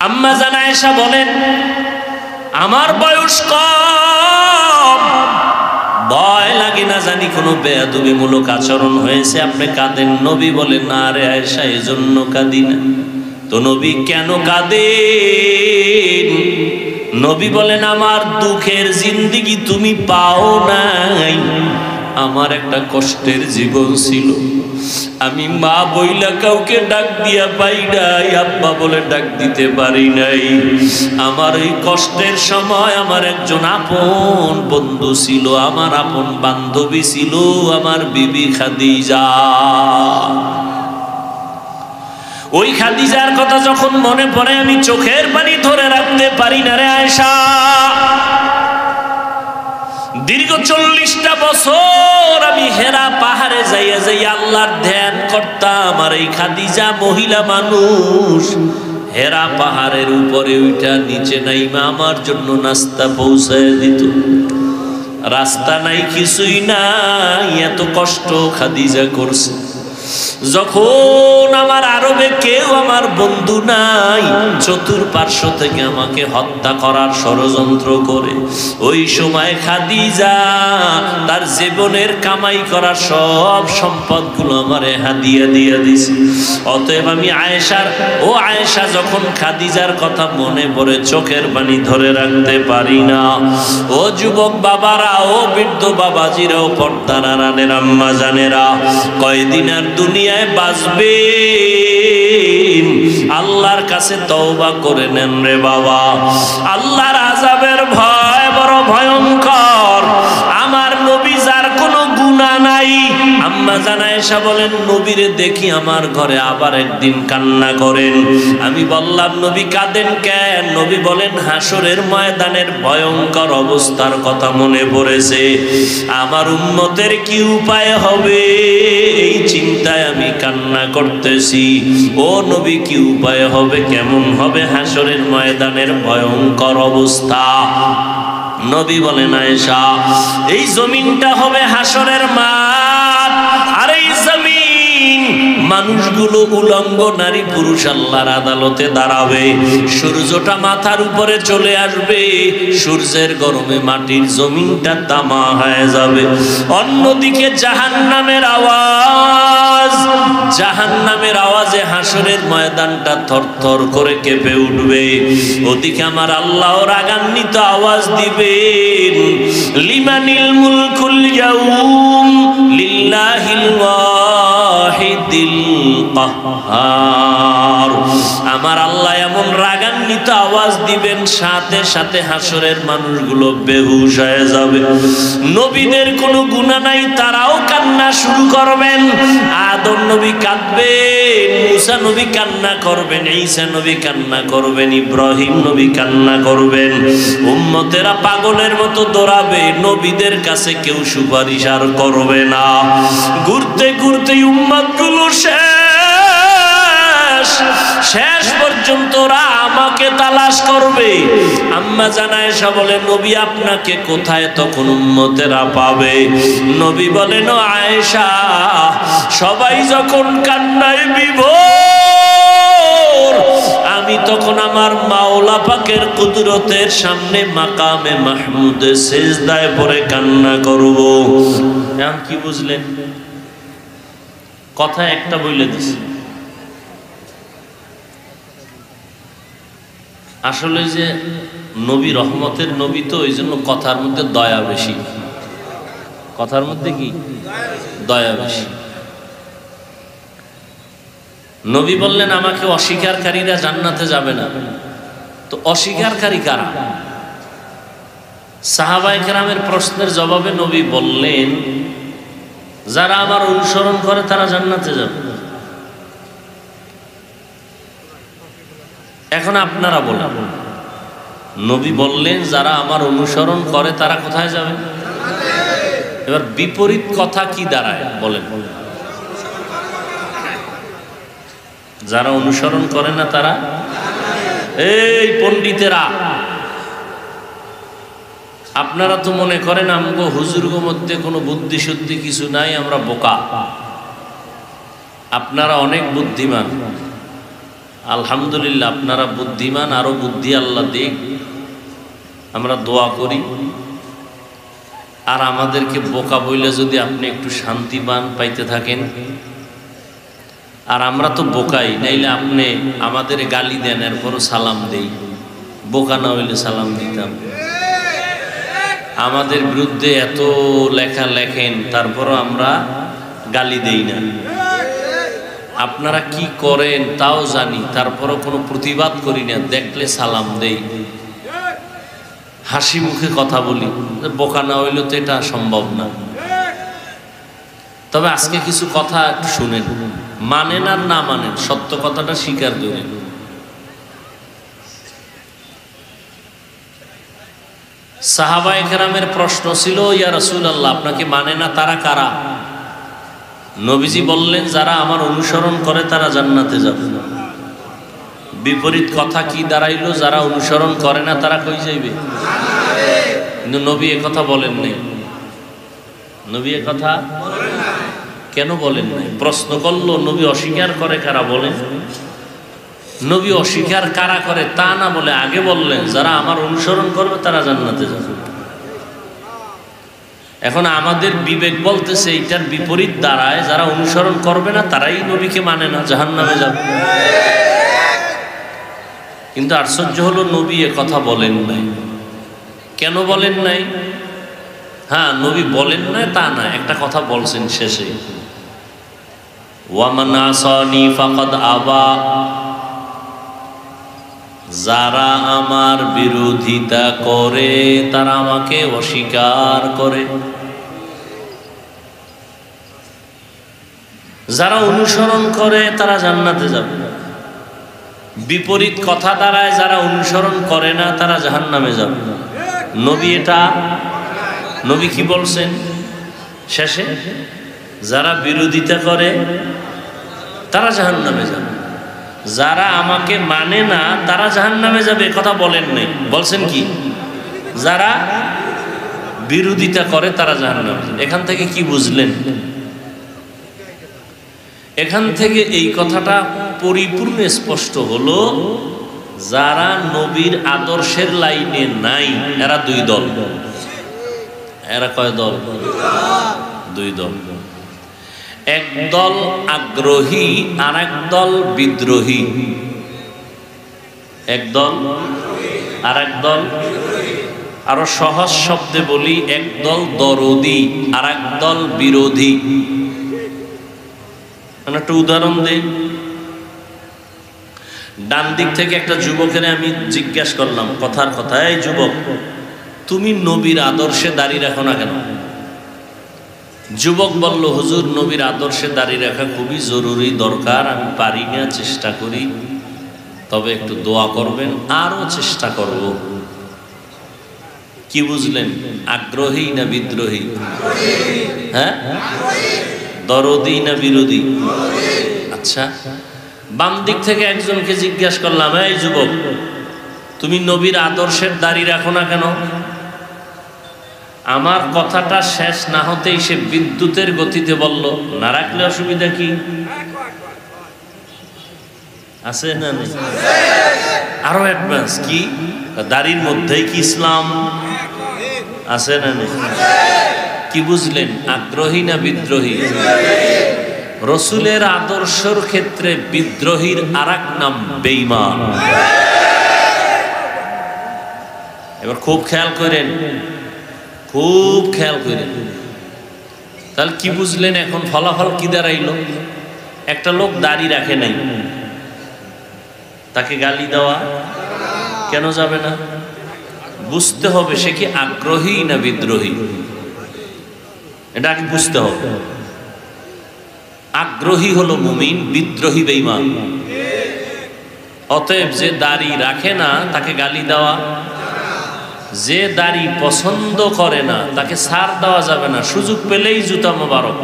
আম্মা জান আয়েশা বলেন, আমার বয়স কম, ভয় লাগে না জানি কোনো বেয়াদবিমূলক আচরণ হয়েছে, আপনি কাঁদেন। নবী বলেন, না রে আয়েশা, এজন্য কাঁদি না। তো নবী কেন কাঁদেন? নবী বলেন, আমার দুঃখের জিন্দেগি তুমি পাও নাই। আমার একটা কষ্টের জীবন ছিল, আমি মা বইলা কাউকে ডাক দিয়া পাই নাই, আব্বা বলে ডাক দিতে পারি নাই। আমার এই কষ্টের সময় আমার একজন আপন বন্ধু ছিল, আমার আপন বান্ধবী ছিল, আমার বিবি খাদিজা। ওই খাদিজার কথা যখন মনে পড়ে আমি চোখের পানি ধরে রাখতে পারি না রে আয়েশা। দীর্ঘ 40টা বছর আমি হেরা পাহাড়ে যাইয়া যাইয়া আল্লাহর ধ্যান করতাম, আর এই খাদিজা মহিলা মানুষ হেরা পাহাড়ের উপরে উঠা নিচে নাইমা আমার জন্য নাস্তা পৌঁছায় দিত। রাস্তা নাই, কিছুই নাই, এত কষ্ট খাদিজা করছে। যখন আমার আরবে কেউ আমার বন্ধু নাই, চতুর্পার্শ্ব থেকে আমাকে হত্যা করার ষড়যন্ত্র করে, ওই সময় খাদিজা তার জীবনের কামাই করার সব সম্পদগুলো আমারে হাদিয়া দিয়ে দিছে। অতএব আমি আয়েশার, ও আয়েশা, যখন খাদিজার কথা মনে পড়ে চোখের পানি ধরে রাখতে পারি না। ও যুবক বাবারা, ও বৃদ্ধ বাবাজিরা, ও পর্দার আড়ালের আম্মা জানেরা, কয়দিন আর দুনিয়ায় বাঁচবে? আল্লাহর কাছে তওবা করে নেন রে বাবা। আল্লাহর আযাবের ভয় বড় ভয়ঙ্কর। আমার নবী যার কোনো গুনাহ নাই, আম্মা জান আয়েশা বলেন, নবীরে দেখি আমার ঘরে আবার একদিন কান্না করেন। আমি বললাম, নবী কাঁদেন কেন? নবী বলেন, হাসরের ময়দানের ভয়ঙ্কর অবস্থার কথা মনে পড়েছে। আমার উম্মতের কি উপায় হবে, এই চিন্তায় আমি কান্না করতেছি। ও নবী, কি উপায় হবে, কেমন হবে হাসরের ময়দানের ভয়ঙ্কর অবস্থা? নবী বলেন, আয়েশা, এই জমিনটা হবে হাসরের মাঠ, আর এই জমিন মানুষগুলো উলঙ্গ নারী পুরুষ আল্লাহর আদালতে দাঁড়াবে। সূর্যটা মাথার উপরে চলে আসবে, সূর্যের গরমে মাটির জমিনটা তামা হয়ে যাবে। অন্যদিকে জাহান্নামের আওয়াজ, জাহান্নামের আওয়াজে হাসরের ময়দানটা থরথর করে কেঁপে উঠবে। ওদিকে আমার আল্লাহ রাগান্বিত আওয়াজ দিবেন, লিমানিল মুলকুল ইয়াউম লিল্লাহিল ওয়াহিদিল কাহ্হার। আমার আল্লাহ এমন রাগান্বিত আওয়াজ দিবেন, সাথে সাথে হাসরের মানুষগুলো বেহুশ হয়ে যাবে। নবীদের কোনো গুনাহ নাই, তারাও কান্না শুরু করবেন। আদম নবী কাঁদবেন, মুসা নবী কান্না করবেন, ঈসা নবী কান্না করবেন, ইব্রাহিম নবী কান্না করবেন। উম্মতেরা পাগলের মতো দৌড়াবে, নবীদের কাছে কেউ সুপারিশ আর করবে না। ঘুরতে ঘুরতে উম্মতগুলো শেষ পর্যন্ত ওরা আমাকে তালাশ করবে। আম্মা জান আয়েশা বলে, নবী আপনাকে কোথায় তখন উম্মতেরা পাবে? নবী বলেন, ও আয়েশা, সবাই যখন কান্নায় বিভোর, আমি তখন আমার মাওলা পাকের কুদরতের সামনে মাকামে মাহমুদে সিজদায় পড়ে কান্না করব। এখন কি বুঝলেন? কথা একটা বলে দিছি। আসলে যে নবী রহমতের নবী, তো ওই জন্য কথার মধ্যে দয়া বেশি। কথার মধ্যে কি দয়া বেশি। নবী বললেন, আমাকে অস্বীকারীরা জান্নাতে যাবে না। তো অস্বীকারী কারা? সাহাবায়ে কেরামের প্রশ্নের জবাবে নবী বললেন, যারা আমার অনুসরণ করে তারা জান্নাতে যাবে। এখন আপনারা বলেন, নবী বললেন যারা আমার অনুসরণ করে তারা কোথায় যাবে? এবার বিপরীত কথা কি দাঁড়ায় বলেন? যারা অনুসরণ করে না তারা, এই পণ্ডিতেরা, আপনারা তো মনে করেন আমগো হুজুরগো মধ্যে কোনো বুদ্ধি শুদ্ধি কিছু নাই, আমরা বোকা। আপনারা অনেক বুদ্ধিমান। আলহামদুলিল্লাহ, আপনারা বুদ্ধিমান, আরো বুদ্ধি আল্লাহ দিক, আমরা দোয়া করি। আর আমাদেরকে বোকা বইলে যদি আপনি একটু শান্তি পাইতে থাকেন, আর আমরা তো বোকাই, নাইলে আপনি আমাদের গালি দেন, এরপরও সালাম দেই। বোকা না হইলে সালাম দিতাম। আমাদের বিরুদ্ধে এত লেখা লেখেন, তারপরও আমরা গালি দেই না। আপনারা কি করেন তাও জানি, তারপরও কোনো প্রতিবাদ করি না, দেখলে সালাম দেই, হাসি মুখে কথা বলি। বোকা না হইলে তো এটা সম্ভব না। তবে আজকে কিছু কথা একটু শুনেন, মানেন আর না মানেন, সত্য কথাটা স্বীকার করেন। সাহাবায়ে কেরামের প্রশ্ন ছিল, ইয়া রাসূলুল্লাহ, আপনাকে মানে না তারা কারা? নবীজি বললেন, যারা আমার অনুসরণ করে তারা জান্নাতে যাবে। বিপরীত কথা কি দাঁড়াইলো? যারা অনুসরণ করে না তারা কই যাইবে? কিন্তু নবী এ কথা বলেন নাই। নবী এ কথা কেন বলেন নাই? প্রশ্ন করলো, নবী অস্বীকার করে কারা বলেন? নবী অস্বীকার কারা করে তা না বলে আগে বললেন, যারা আমার অনুসরণ করবে তারা জান্নাতে যাবে। এখন আমাদের বিবেক বলতেছে এইটার বিপরীত দাঁড়ায়, যারা অনুসরণ করবে না তারাই নবীকে মানে না, জাহান্নামে যাবে। কিন্তু আশ্চর্য হলো, নবী এ কথা বলেন নাই। কেন বলেন নাই? হ্যাঁ, নবী বলেন নাই তা না, একটা কথা বলছেন শেষে, ওয়ামান আসানি ফাকাদ আবা, যারা আমার বিরোধিতা করে তারা আমাকে অস্বীকার করে। যারা অনুসরণ করে তারা জান্নাতে যাবে। বিপরীত কথা দাঁড়ায়, যারা অনুসরণ করে না তারা জাহান্নামে যাবে। নবী এটা, নবী কি বলছেন শেষে? যারা বিরোধিতা করে তারা জাহান্নামে যাবে, যারা আমাকে মানে না তারা জাহান্নামে যাবে, কথা বলেন নাই। বলছেন কি? যারা বিরোধিতা করে তারা জাহান্নামে যাবে। এখান থেকে কি বুঝলেন? এখান থেকে এই কথাটা পরিপূর্ণ স্পষ্ট হলো, যারা নবীর আদর্শের লাইনে নাই এরা দুই দল। এরা কয় দল? দুই দল। এক দল আগ্রহী আর এক দল বিদ্রোহী। এক দল আর এক দল, আরো সহজ শব্দে বলি, এক দল দরদি আর এক দল বিরোধী। একটা উদাহরণ দেই। ডান দিক থেকে একটা যুবকের আমি জিজ্ঞাসা করলাম কথার কথা, এই যুবক, তুমি নবীর আদর্শে দাঁড়িয়ে রাখো না কেন? যুবক বলল, হুজুর, নবীর আদর্শে দাঁড়িয়ে রাখা খুবই জরুরি, দরকার, আমি পারি না, চেষ্টা করি, তবে একটু দোয়া করবেন, আরো চেষ্টা করব। কি বুঝলেন? আগ্রহী না বিদ্রোহী? হ্যাঁ, দরদি না বিরোধী? আচ্ছা, বাম দিক থেকে একজনকে জিজ্ঞাসা করলাম, এই যুবক, তুমি নবীর আদর্শের দাঁড়িয়ে রাখো না কেন? আমার কথাটা শেষ না হতেই সে বিদ্যুতের গতিতে বলল, না রাখলে অসুবিধা কি আছে? না নেই? আরো অ্যাডভান্স কি? দাড়ির মধ্যেই কি ইসলাম আছে না নেই? কি বুঝলেন? আগ্রহী না বিদ্রোহী? রসুলের আদর্শের ক্ষেত্রে বিদ্রোহীর আরেক নাম বেঈমান। এবার খুব খেয়াল করেন, খুব খেয়াল করেন। তাহলে কি বুঝলেন? এখন ফলাফল কি দাঁড়াইল? একটা লোক দাড়ি রাখে নাই, তাকে গালি দেওয়া কেন যাবে না? বুঝতে হবে সে কি আগ্রহী না বিদ্রোহী, এটা আগে বুঝতে হবে। আগ্রহী হলো মুমিন, বিদ্রোহী বেঈমান। অতএব যে দাড়ি রাখে না তাকে গালি দেওয়া, যে দাড়ি পছন্দ করে না তাকে ছাড় দেওয়া যাবে না, সুযোগ পেলেই জুতা মোবারক।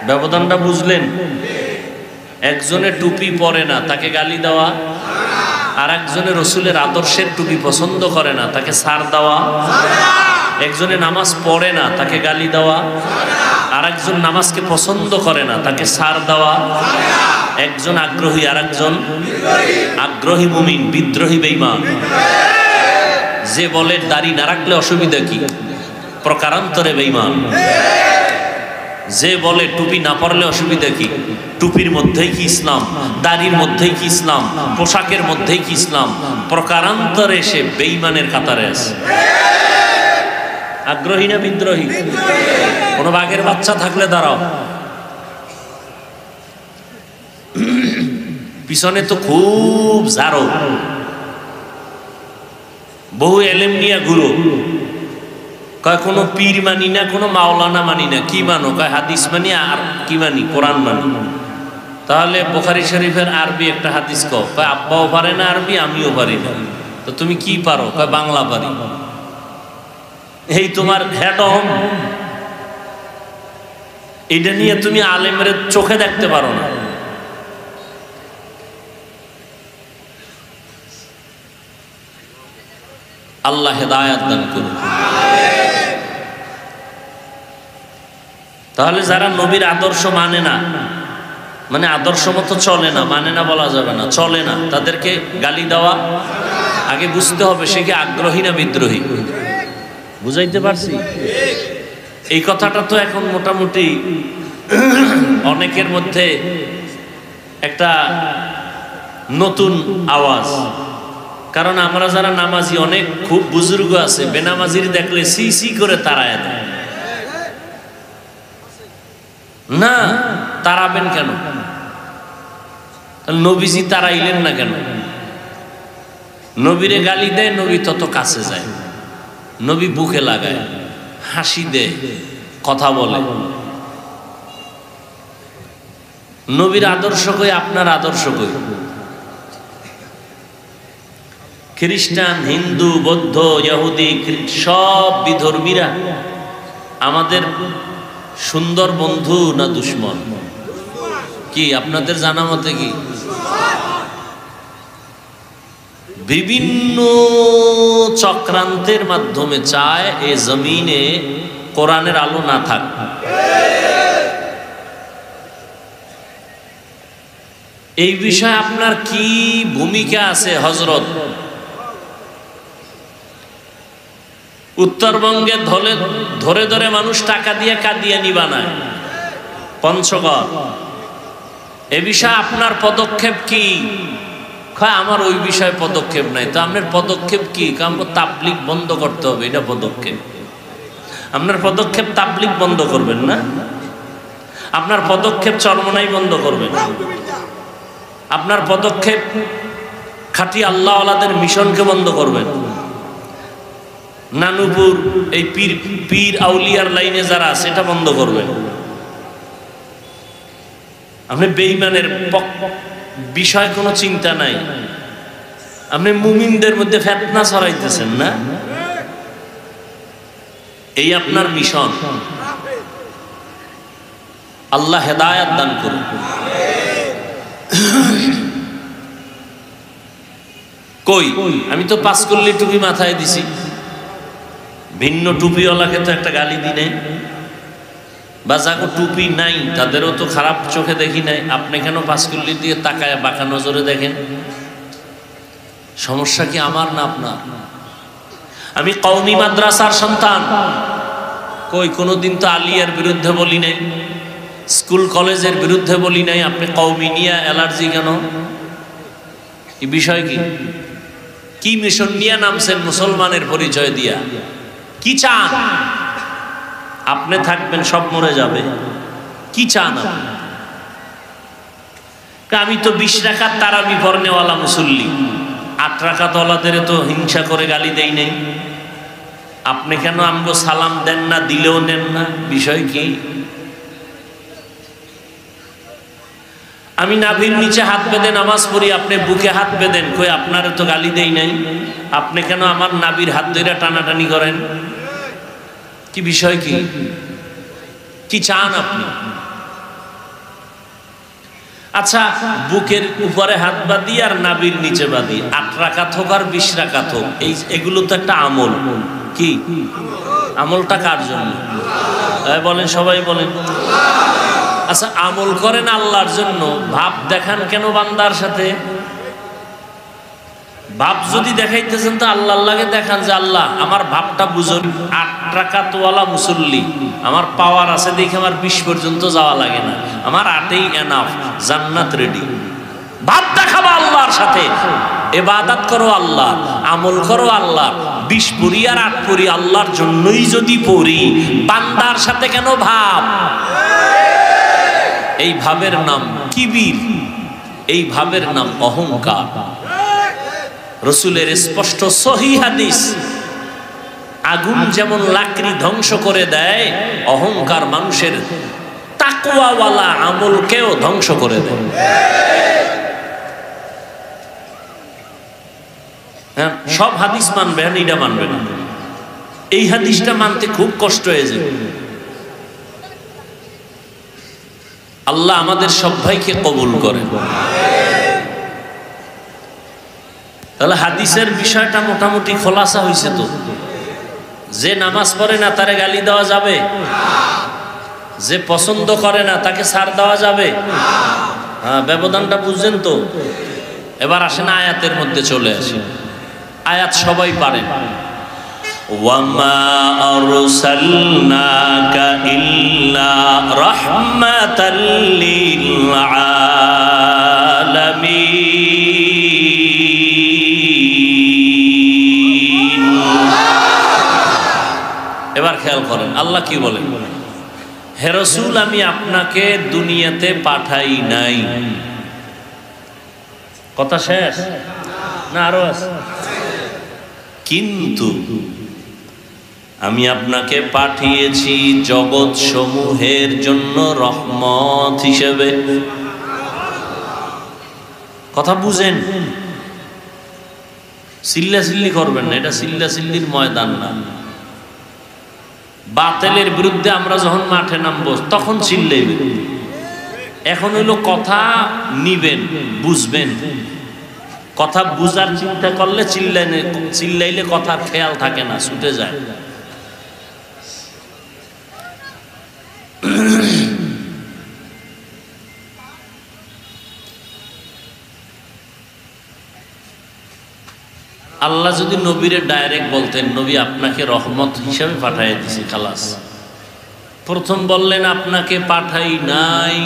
ব্যবধানটা বুঝলেন? একজনে টুপি পরে না তাকে গালি দেওয়া, আর একজনে রসুলের আদর্শের টুপি পছন্দ করে না তাকে ছাড় দেওয়া। একজনে নামাজ পড়ে না তাকে গালি দেওয়া, আর একজন নামাজকে পছন্দ করে না, তাকে ছাড় দেওয়া। একজন আগ্রহী আর একজন আগ্রহী মুমিন, বিদ্রোহী বেঈমান। যে বলে দাড়ি না রাখলে অসুবিধা কি, প্রকারান্তরে বেঈমান। যে বলে টুপি না পরলে অসুবিধা কি, টুপির মধ্যেই কি ইসলাম, দাড়ির মধ্যেই কি ইসলাম, পোশাকের মধ্যেই কি ইসলাম, প্রকারান্তরে সে বেঈমানের কাতারে আছে। আগ্রহী না বিদ্রোহী? কোন বাঘের বাচ্চা থাকলে দাঁড়াও, পিছনে তো খুব জারো, বহু এলেম নিয়ে ঘুরো। কয় কোনো পীর মানি না, কোনো মাওলানা মানি না। কি মানো? কয় হাদিস মানি। আর কি মানি? কোরআন মানি। তাহলে বুখারী শরীফের আরবি একটা হাদিস কও। কয় আব্বাও পারে না আরবি, আমিও পারি না। তো তুমি কি পারো? কয় বাংলা পারি। এই তোমার হেড অন, এটা নিয়ে তুমি আলেমের চোখে দেখতে পারো না। আল্লাহ হেদায়েত দান করুন। তাহলে যারা নবীর আদর্শ মানে না, মানে আদর্শ মতো চলে না, মানে না বলা যাবে না, চলে না, তাদেরকে গালি দেওয়া আগে বুঝতে হবে সে কি আগ্রহী না বিদ্রোহী। বুঝাইতে পারছি? এই কথাটা তো এখন মোটামুটি অনেকের মধ্যে একটা নতুন আওয়াজ। কারণ আমরা যারা নামাজি, অনেক খুব বুজুর্গ আছে বেনামাজির দেখলে সি সি করে তাড়ায় দেয়। না, তাড়াবেন কেন? নবীজি তাড়াইলেন না কেন? নবীরে গালি দেয়, নবী তত কাছে যায়, নবী বুকে লাগায়, হাসি দেয়, কথা বলে। নবীর আদর্শ কই, আপনার আদর্শ কই? খ্রিস্টান, হিন্দু, বৌদ্ধ, ইহুদি, সব বিধর্মীরা আমাদের সুন্দর বন্ধু না দুশ্মন? কি আপনাদের জানা মতে কি? বিভিন্ন চক্রান্তের মাধ্যমে চায় এ জমিনে কোরআনের আলো না থাক। এই বিষয়ে আপনার কি ভূমিকা আছে হযরত? উত্তরবঙ্গে ধরে ধরে মানুষ টাকা দিয়ে কাদিয়ানি বানায়, পঞ্চগড়। এ বিষয়ে আপনার পদক্ষেপ কি? আমার ওই বিষয়ে পদক্ষেপ নাই। তো আপনার পদক্ষেপ কি? আমাকে তাবলীগ বন্ধ করতে হবে, এটা পদক্ষেপ। আপনার পদক্ষেপ তাবলীগ বন্ধ করবেন না, আপনার পদক্ষেপ চরমনাই বন্ধ করবেন, আপনার পদক্ষেপ খাঁটি আল্লাহওয়ালাদের মিশনকে বন্ধ করবেন। নানুপুর এই পীর আউলিয়ার লাইনে যারা আছে এটা বন্ধ করবেন। আপনি বেঈমানের বিষয় কোনো চিন্তা নাই, আপনি মুমিনদের মধ্যে ফিতনা ছড়াইতেছেন না, এই আপনার মিশন। আল্লাহ হেদায়েত দান করুন। কই আমি তো পাঁচকল্লি টুপি মাথায় দিছি, ভিন্ন টুপিওয়ালাকে তো একটা গালি দি নাই, বা যাকে টুপি নাই তাদেরও তো খারাপ চোখে দেখি নাই। আপনি কেন পাঁচকল্লি দিয়ে তাকায় বাঁকা নজরে দেখেন? সমস্যা কি আমার না আপনার? আমি কওমি মাদ্রাসার সন্তান, কই কোনোদিন তো আলিয়ার বিরুদ্ধে বলি নাই, স্কুল কলেজের বিরুদ্ধে বলি নাই। আপনি কওমি নিয়ে অ্যালার্জি কেন? এই বিষয় কি? কি মিশন নিয়ে নামছেন মুসলমানের পরিচয় দিয়া? কি চান? আপনি থাকবেন, সব মরে যাবে। কি চান আপনি? আমি তো 20 রাকাত তারাবি পড়নেওয়ালা মুসল্লি, 8 রাকাত ওয়ালাদের তো হিংসা করে গালি দেই নাই। আপনি কেন আমগো সালাম দেন না, দিলেও নেন না? বিষয় কি? আমি নাভির নিচে হাত বেঁধে নামাজ পড়ি, আপনি বুকে হাত বেঁধেন, কই আপনারে তো গালি দেই নাই। আপনি কেন আমার নাভির হাত ধরে টানাটানি করেন? কি বিষয় কি? কি চান আপনি? আচ্ছা, বুকের উপরে হাত বাঁধি আর নাভির নিচে বাঁধি, 8 রাকাত হোক আর 20 রাকাত হোক, এগুলো তো একটা আমল। কি আমলটা কার জন্য? বলেন, সবাই বলেন। আচ্ছা, আমল করেন আল্লাহর জন্য, ভাব দেখান কেন বান্দার সাথে? ভাব যদি দেখাইতেছেন তো আল্লাহ আল্লাহকে দেখান যে আল্লাহ আমার ভাবটা বুঝুন। 8 রাকাতওয়ালা মুসল্লি আমার পাওয়ার আছে দেখে আমার 20 পর্যন্ত যাওয়া লাগে না, আমার 8ই এনাফ, জান্নাত রেডি। ভাব দেখাবো আল্লাহর সাথে, ইবাদত করো আল্লাহ, আমল করো আল্লাহ। 20 পড়ি আর 8 পড়ি আল্লাহর জন্যই যদি পড়ি, বান্দার সাথে কেন ভাব? এই ভাবের নাম কিবির, এই ভাবের নাম অহংকার। রাসূলের স্পষ্ট সহিহ হাদিস, আগুন যেমন লাকড়ি ধ্বংস করে দেয়, অহংকার মানুষের তাকওয়াওয়ালা আমলকেও ধ্বংস করে দেয়। হ্যাঁ, সব হাদিস মানবেন, এটা মানবেন না। এই হাদিসটা মানতে খুব কষ্ট হয়ে যায়। আল্লাহ আমাদের সব ভাইকে কবুল করেন। তাহলে হাদিসের বিষয়টা মোটামুটি খোলাসা হয়েছে তো। যে নামাজ পড়ে না তারে গালি দেওয়া যাবে? যে পছন্দ করে না তাকে ছাড় দেওয়া যাবে? হ্যাঁ, ব্যবধানটা বুঝছেন তো। এবার আসেন আয়াতের মধ্যে চলে আসে। আয়াত সবাই পারেন। ওয়ামা আরসালনাকা ইল্লা রাহমাতাল লিল আলামিন। এবার খেয়াল করেন আল্লাহ কি বলেন, হে রাসূল আমি আপনাকে দুনিয়াতে পাঠাই নাই। কথা শেষ না আরো আছে? কিন্তু আমি আপনাকে পাঠিয়েছি জগৎ সমূহের জন্য রহমত হিসেবে। কথা বুঝেন, চিল্লাচিল্লি করবেন না, এটা চিল্লাচিল্লির ময়দান না। বাতিলের বিরুদ্ধে আমরা যখন মাঠে নামবো তখন চিল্লাইবেন। এখন হইলো কথা নিবেন, বুঝবেন। কথা বুঝার চিন্তা করলে চিল্লাইলে কথার খেয়াল থাকে না, ছুটে যায়। আল্লাহ যদি নবীরে ডাইরেক্ট বলতেন, নবী আপনাকে রহমত হিসাবে পাঠিয়ে দিছি, খালাস। প্রথম বললেন আপনাকে পাঠাই নাই,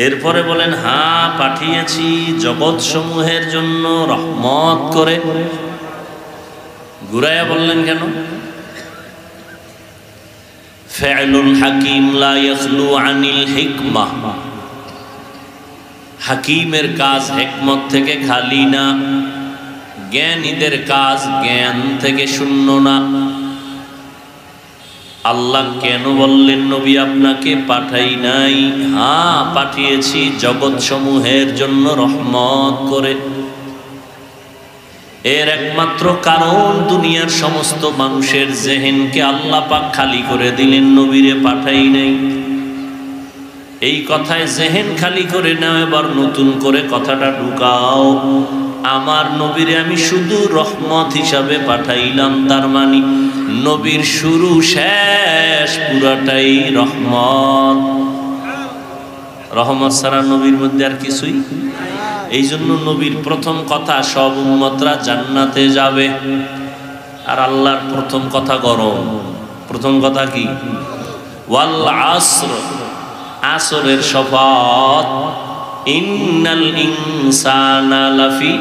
এরপরে বলেন হ্যাঁ পাঠিয়েছি জগৎ সমূহের জন্য রহমত করে। ঘুরাইয়া বললেন কেন? ফাইলুল হাকিম লা ইয়াখলু আনিল হিকমাহ। হাকিমের কাজ হিকমত থেকে খালি না, জ্ঞানীদের কাজ জ্ঞান থেকে শূন্য না। আল্লাহ কেন বললেন নবী আপনাকে পাঠাই নাই? হ্যাঁ পাঠিয়েছি জগৎ সমূহের জন্য রহমত করে। এর একমাত্র কারণ দুনিয়ার সমস্ত মানুষের জেহেনকে আল্লাহ পাক খালি করে দিলেন, নবীরে পাঠাই নাই। এই কথায় জেহেন খালি করে নাও, এবার নতুন করে কথাটা ঢুকাও। আমার নবীরে আমি শুধু রহমত হিসাবে পাঠাইলাম, তার মানে নবীর শুরু শেষ পুরাটাই রহমত। রহমত ছাড়া নবীর মধ্যে আর কিছুই। এই জন্য নবীর প্রথম কথা সব উম্মতরা জান্নাতে যাবে। আর আল্লাহর প্রথম কথা গরম। প্রথম কথা কি? ওয়াল আসর, আসরের শপথ। ইন্নাল ইনসানা লাফি,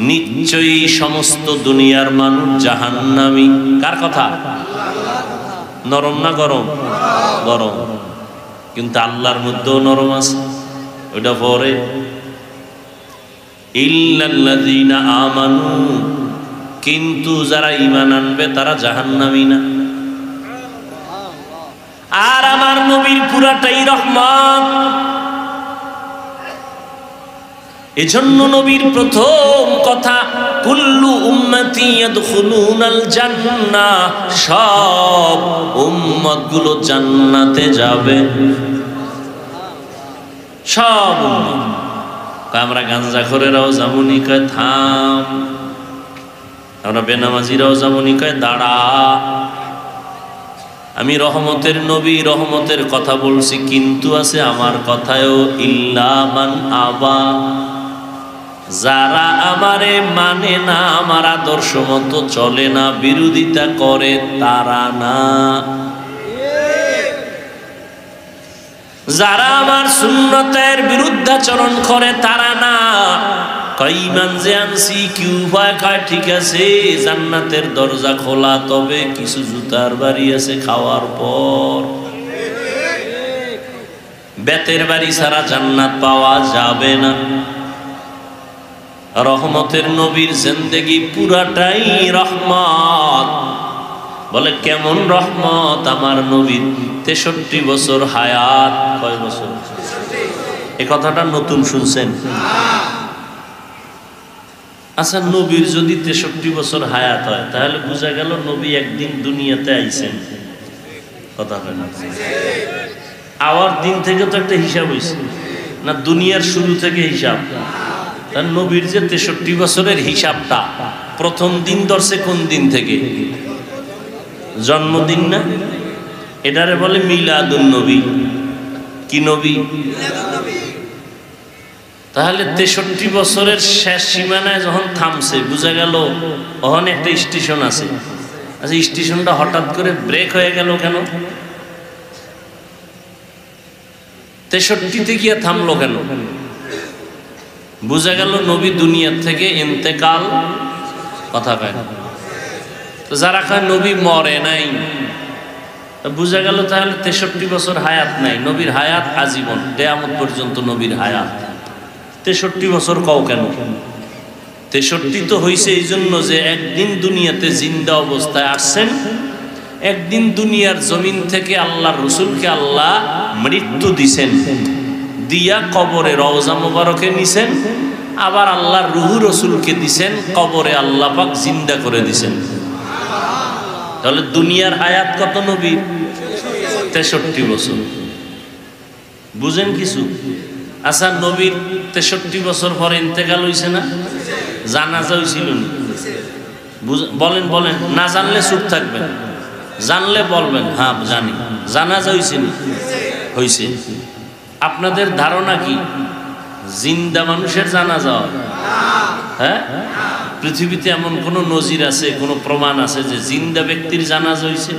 নিশ্চয়ই সমস্ত দুনিয়ার মানুষ জাহান্নামী। কার কথা? নরম না গরম? গরম। কিন্তু আল্লাহর মধ্যেও নরম আছে, ওইটা পরে। ইল্লাল্লাযীনা আমানু, কিন্তু যারা ঈমান আনবে তারা জাহান্নামী না। আর আমার নবীর পুরাটাই রহমত। এজন্য নবীর প্রথম কথা কুল্লু উম্মতি ইয়াদখুলুনাল জান্নাহ, সব উম্মতগুলো জান্নাতে যাবে। সব উম্মত। আমরা গাঁজাখোরেরাও যাবনি, কয় থাম। আমরা বেনামাজিরাও যেমনই কয় দাঁড়া, আমি রহমতের নবী, রহমতের কথা বলছি, কিন্তু আছে আমার কথায়ও ইল্লা মান আবা, যারা আমারে মানে না, আমার আদর্শ মতো চলে না, বিরোধিতা করে, তারা না। যারা আমার সুন্নতের বিরুদ্ধাচরণ করে তারা না। কইমান যে আনছি কি উপায়, কয় ঠিক আছে জান্নাতের দরজা খোলা, তবে কিছু জুতার বাড়ি আছে খাওয়ার পর। বেতের বাড়ি ছাড়া জান্নাত পাওয়া যাবে না। রহমতের নবীর জিন্দেগি পুরাটাই রহমত। বলে কেমন রহমত? আমার নবীর 63 বছর হায়াত। কয় বছর? এই কথাটা নতুন শুনছেন? আচ্ছা, নবীর যদি 63 বছর হায়াত হয়, তাহলে বোঝা গেল নবী একদিন দুনিয়াতে আইছেন। কথা হয় না? আওয়ার দিন থেকে তো একটা হিসাব হয়েছে না, দুনিয়ার শুরু থেকে হিসাব। তার নবীর যে 63 বছরের হিসাবটা প্রথম দিন ধরছে কোন দিন থেকে? জন্মদিন না? এটারে বলে মিলাদুন নবী। কি নবী? তাহলে 63 বছরের শেষ সীমানায় যখন থামছে, বোঝা গেল ওখানে একটা স্টেশন আছে। আচ্ছা, স্টেশনটা হঠাৎ করে ব্রেক হয়ে গেল কেন? 63-তে গিয়ে থামলো কেন? বোঝা গেল নবী দুনিয়ার থেকে ইন্তেকাল। কথা কয় না? তো যারা কয় নবী মরে নাই, বোঝা গেল তাহলে 63 বছর হায়াত নাই। নবীর হায়াত আজীবন, কিয়ামত পর্যন্ত নবীর হায়াত। 63 বছর কও কেন? 63 তো হইছে এই জন্য যে একদিন দুনিয়াতে জিন্দা অবস্থায় আসছেন, একদিন দুনিয়ার জমিন থেকে আল্লাহর রাসূলকে আল্লাহ মৃত্যু দিছেন, দিয়া কবরে রওজা মুবারকে নিছেন, আবার আল্লাহর রূহ রাসূলকে দিছেন, কবরে আল্লাহ পাক জিন্দা করে দিছেন। তাহলে দুনিয়ার হায়াত কত নবীর? 63 বছর। বুঝেন কিছু? আচ্ছা, নবীর 63 বছর পরে ইন্তেকাল হইছে না? জানাজা হইছিল না? বলেন বলেন, না জানলে চুপ থাকবেন, জানলে বলবেন হ্যাঁ জানি। জানাজা হইছে না? হইছে। আপনাদের ধারণা কি জিন্দা মানুষের জানাজা হয়? হ্যাঁ, পৃথিবীতে এমন কোন নজির আছে, কোন প্রমাণ আছে যে জিন্দা ব্যক্তির জানাজা হইছে?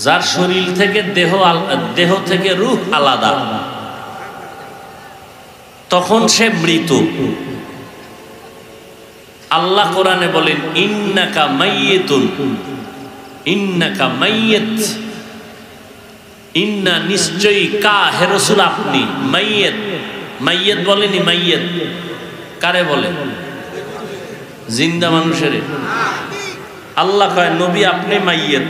যার শরীর থেকে দেহ থেকে রূহ আলাদা, তখন সে মৃত। আল্লাহ কোরআনে বলেন ইন্নাকা মাইয়িতুন, ইন্নাকা মাইয়িত, ইন্না নিশ্চয়ই, কা হে রাসূল আপনি, মাইয়িত। মাইয়িত বলেনি, মাইয়িত কারে বলে? জিন্দা মানুষের। আল্লাহ কয় নবী আপনি মাইয়িত।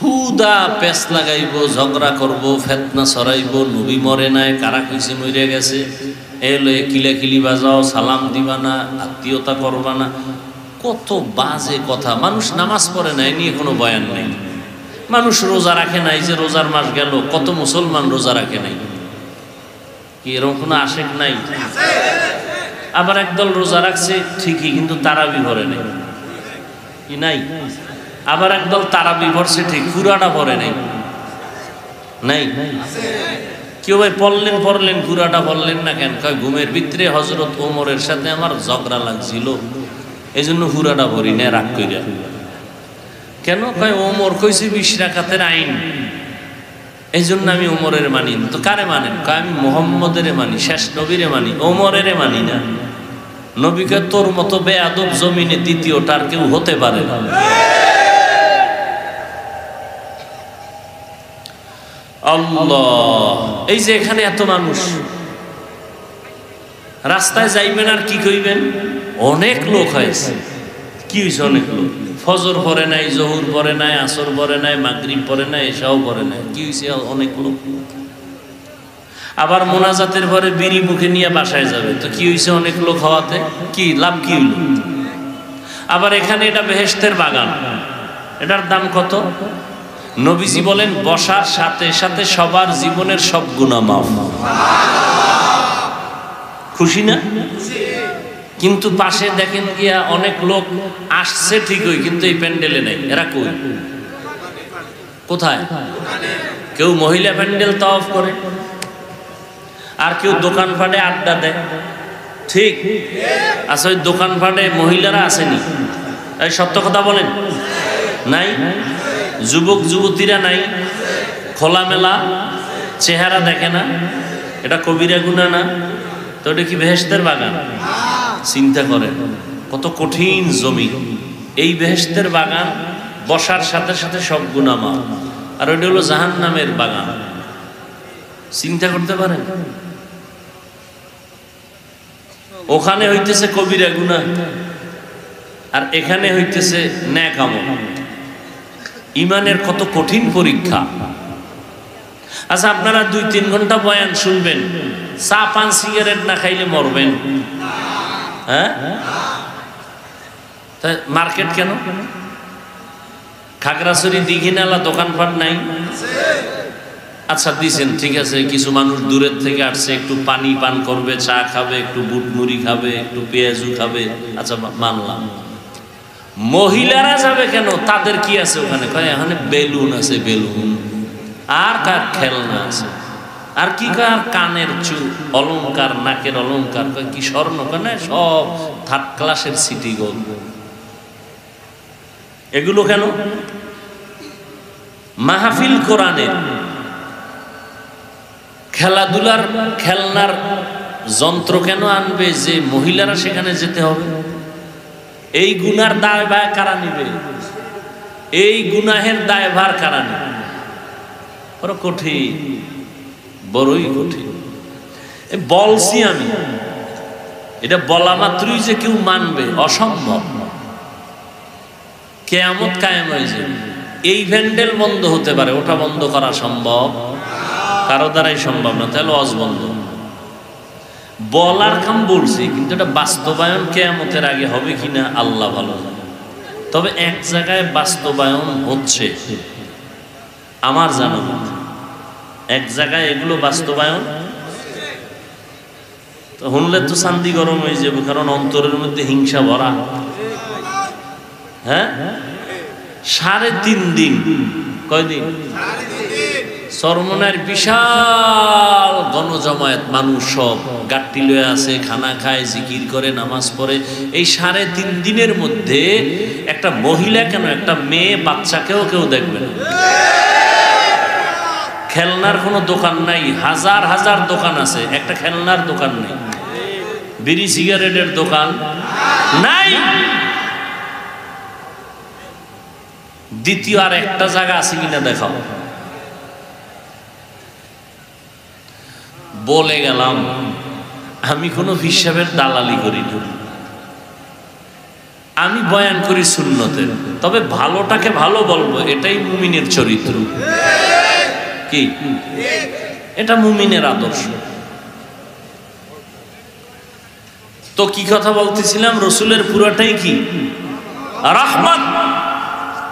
হুদা পেস লাগাইব, ঝগড়া করব, ফেতনা ছড়াইব, নবী মরে নাই, কারা কইছে মরে গেছে, এলে কিলাকিলি বাজাও, সালাম দিবা না, আত্মীয়তা করবা না, কত বাজে কথা। মানুষ নামাজ পড়ে না, নিয়ে কোনো বয়ান নেই। মানুষ রোজা রাখে নাই, যে রোজার মাস গেল, কত মুসলমান রোজা রাখে নাই। কি এরকম কোনো আশেক নাই? আবার একদল রোজা রাখছে ঠিকই, কিন্তু তারাবি ভরে নাই। কি নাই? আবার একদল তারাবি ভরছে ঠিক, পুরাটা ভরে নাই। নাই? কেউ ভাই পড়লেন পুরাটা বললেন না কেন? কয় ঘুমের ভিতরে হযরত ওমরের সাথে আমার ঝগড়া লাগছিল, এই জন্য পুরাটা ভরি না, রাগ কইরা। কেন? কয় ওমর কইছে 20 রাকাতের আইন, এই জন্য আমি ওমরের মানি। তো কারে মানেন? কয় আমি মুহাম্মদের মানি, শেষ নবীরে মানি, ওমরের মানি না। নবীকে তোর মতো বেয়াদব জমিনে দ্বিতীয়টা আর কেউ হতে পারে না। আল্লাহ, এই যে এখানে এত মানুষ, রাস্তায় যাইবেন আর কি কইবেন? অনেক লোক হয়েছে। কি হয়েছে? অনেক লোক ফজর পড়ে নাই, জহুর পড়ে নাই, আসর পড়ে নাই, মাগরিব পড়ে নাই, এশাও পড়ে নাই। কি হয়েছে? অনেক লোক। আবার মোনাজাতের পরে বিড়ি মুখে নিয়ে বাসায় যাবে, তো কি হয়েছে? অনেক লোক হওয়াতে কি লাভ? কি হইল? আবার এখানে এটা বেহেশতের বাগান, এটার দাম কত? নবীজি বলেন বসার সাথে সাথে সবার জীবনের সব গুনাহ মাফ। খুশি না? কিন্তু পাশে দেখেন গিয়া অনেক লোক আসছে ঠিকই, কিন্তু এই প্যান্ডেলে নাই। এরা কই? কোথায়? কেউ মহিলা প্যান্ডেল তাওয়াফ করে, আর কেউ দোকানপাটে আড্ডা দেয়। ঠিক আচ্ছা, ওই দোকানপাটে মহিলারা আসেনি? এই সত্য কথা বলেন, নাই? যুবক যুবতীরা নাই? খোলামেলা চেহারা দেখে না? এটা কবিরা গুনাহ না? তো এটা কি বেহেশতের বাগান? চিন্তা করেন কত কঠিন জমি। এই বেহেশতের বাগান বসার সাথে সাথে সব গুনাহ মাফ, আর ওইটা হলো জাহান্নামের বাগান। চিন্তা করতে পারেন? ওখানে হইতেছে কবিরা গুনাহ, আর এখানে হইতেছে নেক আমল। ইমানের কত কঠিন পরীক্ষা। আচ্ছা, আপনারা 2-3 ঘন্টা বয়ান শুনবেন, চা পান সিগারেট না খাইলে মরবেন? হ্যাঁ, মার্কেট কেন? খাগড়াছড়ি দীঘিনালা দোকানপাট নাই? আচ্ছা দিছেন, ঠিক আছে, কিছু মানুষ দূরের থেকে আসছে, একটু পানি পান করবে, চা খাবে, একটু বুট মুড়ি খাবে, একটু পেঁয়াজু খাবে, আচ্ছা মানলাম। মহিলারা যাবে কেন? তাদের কি আছে ওখানে? কয় এখানে বেলুন আছে, বেলুন, আর কার খেলনা আছে, আর কি কয় কানের চুল অলংকার, নাকের অলংকার, কয় কি স্বর্ণ, কেন সব 3rd ক্লাসের সিটি গোল্ড। এগুলো কেন? মাহফিল কোরআনের, খেলাধুলার খেলনার যন্ত্র কেন আনবে যে মহিলারা সেখানে যেতে হবে? এই গুনার দায়ভার কারা নিবে? এই গুনাহের দায়ভার কারা নিবে? বড় কঠিন, বড়ই কঠিন। বলছি আমি, এটা বলা মাত্রই যে কেউ মানবে অসম্ভব। কিয়ামত কায়েম হয়ে যাবে। এই প্যান্ডেল বন্ধ হতে পারে, ওটা বন্ধ করা সম্ভব কারো দ্বারাই সম্ভব না। তাহলে ওয়াজ বন্ধ। বলার কাম বলছি, কিন্তু এটা বাস্তবায়ন কিয়ামতের আগে হবে কিনা আল্লাহ ভালো জানে। তবে এক জায়গায় বাস্তবায়ন হচ্ছে আমার জানা মতে, এক জায়গায় এগুলো বাস্তবায়ন তো শুনলে তো শান্তি গরম হয়ে যাবে, কারণ অন্তরের মধ্যে হিংসা ভরা। হ্যাঁ, 3.5 দিন, কয়দিন? চরমনার বিশাল গণজমায়েত, মানুষ সব গাট্টি লয়ে আছে, খানা খায়, জিকির করে, নামাজ পড়ে। এই 3.5 দিনের মধ্যে একটা মহিলা কেন, একটা মেয়ে বাচ্চাকেও কেউ দেখবে না। খেলনার কোনো দোকান নাই, হাজার হাজার দোকান আছে, একটা খেলনার দোকান নেই। বিড়ি সিগারেটের দোকান নাই। দ্বিতীয় আর একটা জায়গা আছে কিনা দেখাও। বলে গেলাম, আমি কোনো হিসাবের দালালি করি না, আমি বয়ান করি সুন্নতের। তবে ভালোটাকে ভালো বলবো, এটাই মুমিনের চরিত্র। কি এটা মুমিনের আদর্শ। তো কি কথা বলতেছিলাম? রসুলের পুরাটাই কি রাহমাত।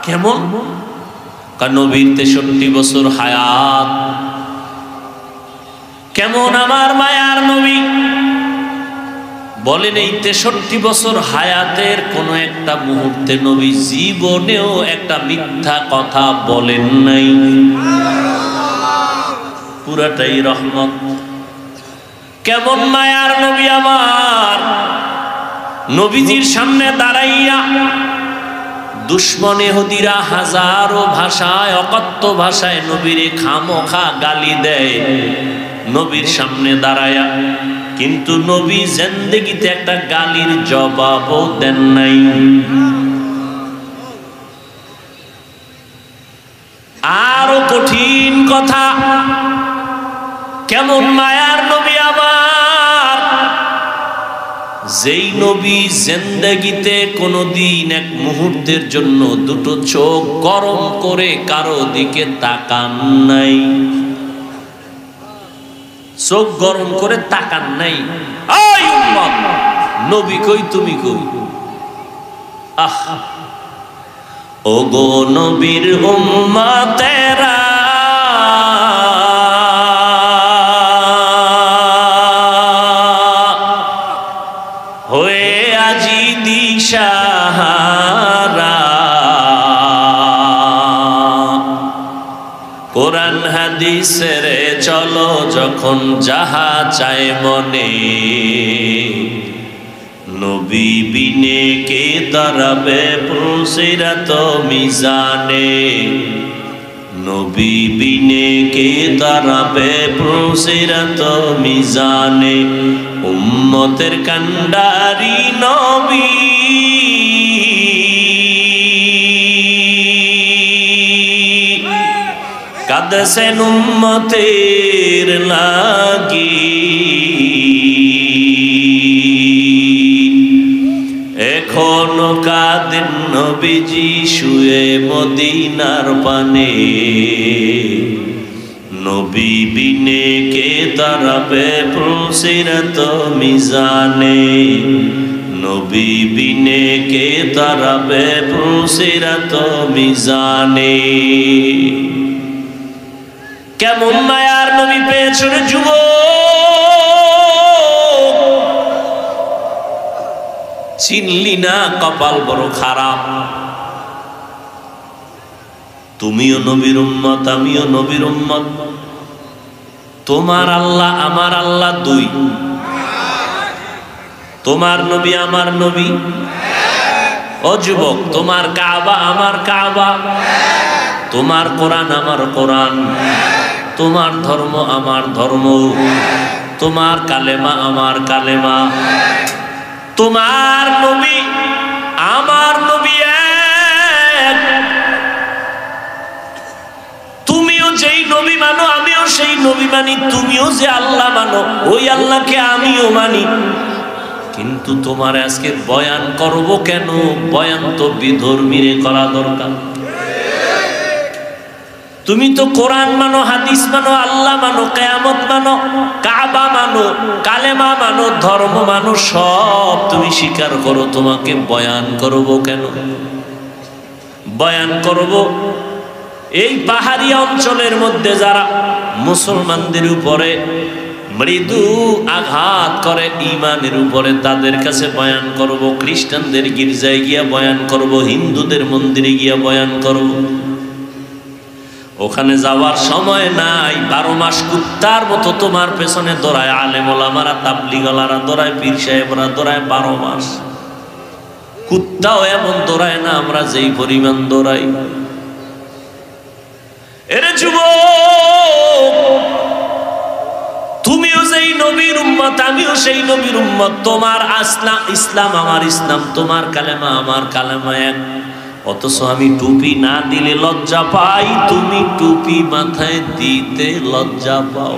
কেমন? নবীর 63 বছর হায়াত। কেমন আমার মায়ার নবী? বলেন এই 63 বছর হায়াতের কোন একটা মুহূর্তে নবী জীবনেও একটা মিথ্যা কথা বলেন নাই। পুরাটাই রহমত। কেমন মায়ার নবী আমার! নবীজির সামনে দাঁড়াইয়া দুশ্মন ইহুদিরা হাজারো ভাষায়, অকথ্য ভাষায় নবীরে খামোখা গালি দেয় নবীর সামনে দাঁড়ায়া, কিন্তু নবী জিন্দেগিতে একটা গালির জবাবও দেন নাই। আরো কঠিন কথা, কেমন মায়ার নবী আমার! যেই নবী জিন্দেগিতে কোনদিন এক মুহূর্তের জন্য দুটো চোখ গরম করে কারো দিকে তাকান নাই, চোখ গরম করে তাকান নাই। ওই উম্মত, নবী কই তুমি কই? আহ, ওগো নবীর উম্মতেরা হয়ে আজি দিশাহারা, কোরআন হাদিসের চলো যখন যাহা চায় মনে, নবী বিনে কে দাঁড়াবে পুলসিরাত মিজানে, নবী বিনে কে দাঁড়াবে পুলসিরাত মিজানে, উম্মতের কান্ডারি নবী কাঁদছেন উম্মতের লাগি, এখনো কাঁদেন নবীজি শুয়ে মদিনার পানে, নবী বিনে কে দাঁড়াবে পুলসিরাত মিজানে, নবী বিনে কে দাঁড়াবে পুলসিরাত মিজানে। কেমন মায়ার নবী পেয়েছো রে যুবক, চিনলি না কপাল বড় খারাপ। তুমিও নবীর উম্মত, আমিও নবীর উম্মত। তোমার আল্লাহ আমার আল্লাহ দুই, তোমার নবী আমার নবী। ও যুবক, তোমার কাবা আমার কাবা, তোমার কোরআন আমার কোরআন, তোমার ধর্ম আমার ধর্ম, তোমার কালেমা আমার কালেমা, তোমার নবী আমার নবী এক। তুমিও যেই নবী মানো আমিও সেই নবী মানি, তুমিও যে আল্লাহ মানো ওই আল্লাহকে আমিও মানি। কিন্তু তোমার আজকে বয়ান করব কেন? বয়ান তো বিধর্মীরে করা দরকার। তুমি তো কোরআন মানো, হাদিস মানো, আল্লাহ মানো, কিয়ামত মানো, কাবা মানো, কালেমা মানো, ধর্ম মানো, সব তুমি স্বীকার করো। তোমাকে বয়ান করব কেন? বয়ান করব এই পাহাড়ি অঞ্চলের মধ্যে যারা মুসলমানদের উপরে মৃদু আঘাত করে ঈমানের উপরে, তাদের কাছে বয়ান করব। খ্রিস্টানদের গির্জায় গিয়া বয়ান করব, হিন্দুদের মন্দিরে গিয়া বয়ান করব। ওখানে যাওয়ার সময় নাই। 12 মাস কুত্তার মতো তোমার পেছনে দৌড়ায় আলেম ওলামারা, তাবলিগওয়ালারা দৌড়ায়, পীর সাহেবরা দৌড়ায়। 12 মাস কুত্তাও এমন দৌড়ায় না আমরা যেই পরিমাণ দৌড়াই। এরে যুবক, তুমিও যেই নবীর উম্মত আমিও সেই নবীর উম্মত। তোমার ইসলাম আমার ইসলাম, তোমার কালেমা আমার কালেমা এক। অথচ আমি টুপি না দিলে লজ্জা পাই, তুমি টুপি মাথায় দিতে লজ্জা পাও।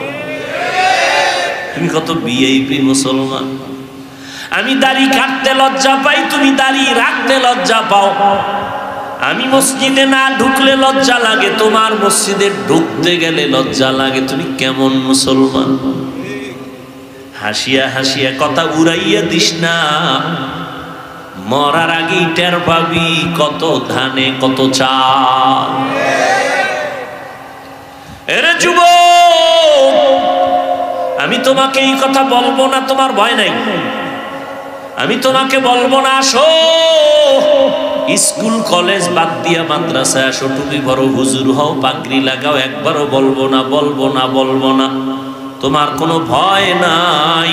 তুমি কত ভিআইপি মুসলমান। আমি দাড়ি কাটতে লজ্জা পাই, তুমি দাড়ি রাখতে লজ্জা পাও। আমি মসজিদে না ঢুকলে লজ্জা লাগে, তোমার মসজিদে ঢুকতে গেলে লজ্জা লাগে। তুমি কেমন মুসলমান? হাসিয়া হাসিয়া কথা উড়াইয়া দিস না, মরার আগেই টের পাবি কত ধানে কত চাল। এরে যুবক, আমি তোমাকে এই কথা বলবো না, তোমার ভয় নাই। আমি তোমাকে বলবো না আসো স্কুল কলেজ বাদ দিয়া মাদ্রাসায় আসো, টুপি বড় হুজুর হও, পাগড়ি লাগাও, একবারও বলবো না, বলবো না, বলবো না। তোমার কোনো ভয় নাই,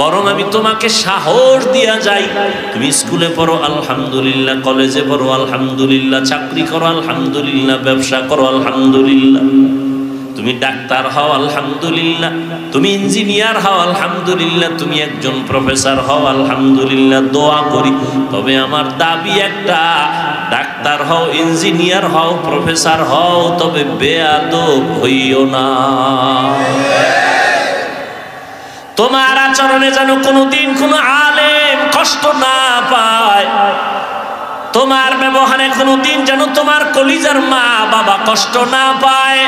বরং আমি তোমাকে সাহস দিয়া যাই। তুমি স্কুলে পড়ো আলহামদুলিল্লাহ, কলেজে পড়ো আলহামদুলিল্লাহ, চাকরি করো আলহামদুলিল্লাহ, ব্যবসা করো আলহামদুলিল্লাহ, তুমি ডাক্তার হও আলহামদুলিল্লাহ, তুমি ইঞ্জিনিয়ার হও আলহামদুলিল্লাহ, তুমি একজন প্রফেসর হও আলহামদুলিল্লাহ। দোয়া করি, তবে আমার দাবি একটা, ডাক্তার হও, ইঞ্জিনিয়ার হও, প্রফেসর হও, তবে বেয়াদব হইও না। তোমার আচরণে যেন কোনোদিন কোনো আলেম কষ্ট না পায়, তোমার ব্যবহারে কোনোদিন যেন তোমার কলিজার মা বাবা কষ্ট না পায়,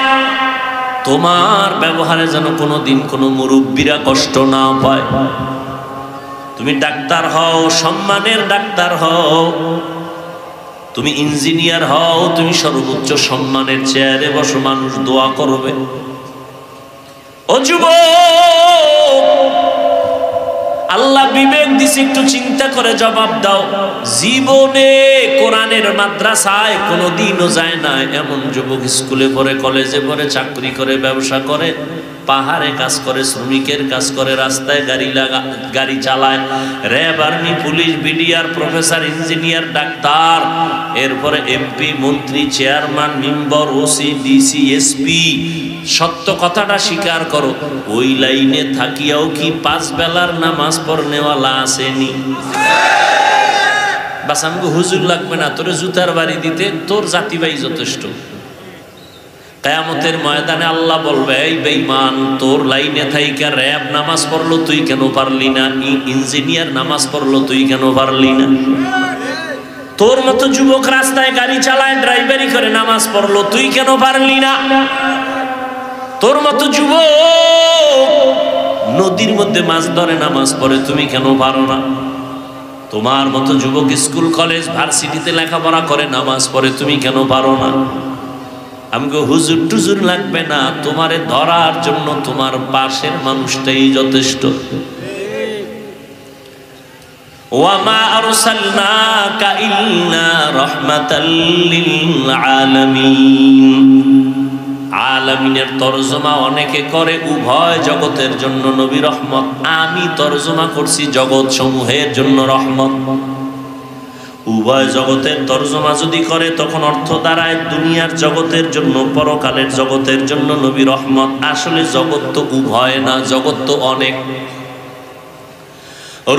তোমার ব্যবহারে যেন কোনোদিন কোনো মুরব্বীরা কষ্ট না পায়। তুমি ডাক্তার হও, সম্মানের ডাক্তার হও, তুমি ইঞ্জিনিয়ার হও, তুমি সর্বোচ্চ সম্মানের চেয়ারে বসো, মানুষ দোয়া করবে। ও যুবক, আল্লাহ বিবেক দিছে, একটু চিন্তা করে জবাব দাও। জীবনে কোরআনের মাদ্রাসায় কোনোদিনও যায় না এমন যুবক স্কুলে পড়ে, কলেজে পড়ে, চাকরি করে, ব্যবসা করে, পাহাড়ে কাজ করে, শ্রমিকের কাজ করে, রাস্তায় গাড়ি চালায়, RAB, army, police, BDR, professor, engineer, doctor, এরপরে এমপি, মন্ত্রী, chairman, member, OC, DC, SP. সত্য কথাটা স্বীকার করো, ওই লাইনে থাকিয়াও কি 5 বেলার নামাজ পড়নেওয়ালা আসেনি? বাস আমাকে হুজুর লাগবে না, তোর জুতার বাড়ি দিতে তোর জাতিবাই যথেষ্ট। কিয়ামতের ময়দানে আল্লাহ বলবে, এই বেঈমান, তোর লাইনে থাইকা র‍্যাব নামাজ পড়লো, তুই কেন পারলি না? ইঞ্জিনিয়ার নামাজ পড়লো, তুই কেন পারলি না? তোর মতো যুবক রাস্তায় গাড়ি চালায়, ড্রাইভারি করে, নামাজ পড়লো, তুই কেন পারলি না? তোর মতো যুবক নদীর মধ্যে মাছ ধরে, নামাজ পড়ে, তুমি কেন পারো না? তোমার মতো যুবক স্কুল, কলেজ, ভার্সিটিতে লেখাপড়া করে, নামাজ পড়ে, তুমি কেন পারো না? আমাকে হুজুর টুজুর লাগবে না, তোমারে ধরার জন্য তোমার পাশের মানুষটাই যথেষ্ট। ওয়ামা আরসালনাকা ইল্লা রাহমাতাল লিল আলামিন। আলামিনের তরজমা অনেকে করে উভয় জগতের জন্য নবী রহমত, আমি তরজমা করছি জগৎ সমূহের জন্য রহমত। উভয় জগতের তরজমা যদি করে তখন অর্থ দাঁড়ায় দুনিয়ার জগতের জন্য, পরকালের জগতের জন্য নবী রহমত। আসলে জগৎ তো উভয় না, জগৎ তো অনেক।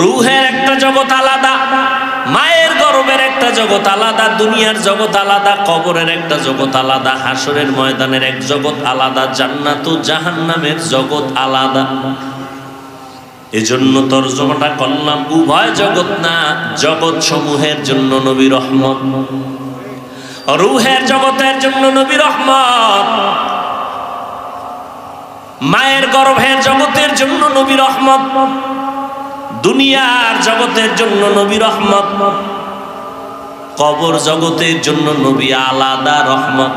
রুহের একটা জগৎ আলাদা, মায়ের গর্ভের একটা জগৎ আলাদা, দুনিয়ার জগৎ আলাদা, কবরের একটা জগৎ আলাদা, হাসরের ময়দানের এক জগৎ আলাদা, জান্নাত ও জাহান্নামের জগৎ আলাদা। এজন্য তরজমাটা করলাম উভয় জগৎ না, জগৎ সমূহের জন্য নবী রহমত। রুহের জগতের জন্য নবী রহমত, মায়ের গর্ভের জগতের জন্য নবী রহমত, দুনিয়ার জগতের জন্য নবী রহমত, কবর জগতের জন্য নবী আলাদা রহমত,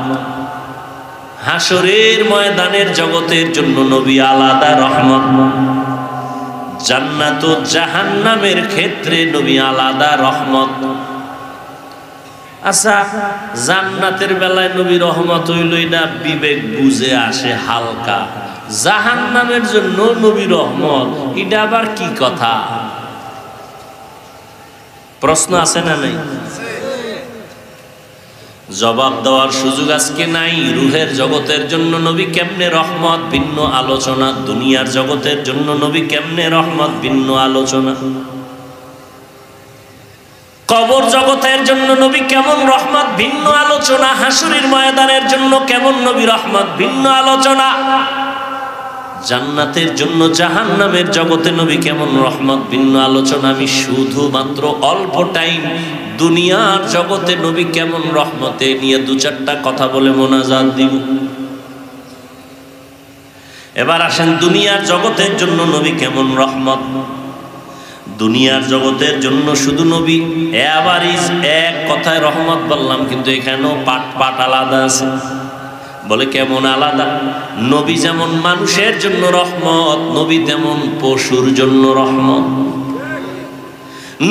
হাসরের ময়দানের জগতের জন্য নবী আলাদা রহমত, জান্নাত ও জাহান্নামের ক্ষেত্রে নবী আলাদা রহমত। আচ্ছা, জান্নাতের বেলায় নবী রহমত হইলই না, বিবেক বুঝে আসে হালকা। জাহান্নামের জন্য নবী রহমত, এটা আবার কি কথা? প্রশ্ন আছে না নাই? জবাব দেওয়ার সুযোগ আজকে নাই। রুহের জগতের জন্য নবী কেমনে রহমত, ভিন্ন আলোচনা। দুনিয়ার জগতের জন্য নবী কেমনে রহমত, ভিন্ন আলোচনা। কবর জগতের জন্য নবী কেমন রহমত, ভিন্ন আলোচনা। হাসরের ময়দানের জন্য কেমন নবী রহমত, ভিন্ন আলোচনা। জান্নাতের জন্য জাহান্নামের জগতে নবী কেমন রহমত, ভিন্ন আলোচনা। আমি শুধুমাত্র অল্প টাইম দুনিয়ার জগতে নবী কেমন রহমতে নিয়ে 2-4টা কথা বলে মোনাজাত দিব। এবার আসেন দুনিয়ার জগতের জন্য নবী কেমন রহমত। দুনিয়ার জগতের জন্য শুধু নবী এভারেজ এক কথায় রহমত বললাম, কিন্তু এখানেও পাট আলাদা আছে। বলে কেমন আলাদা? নবী যেমন মানুষের জন্য রহমত, নবী তেমন পশুর জন্য রহমত।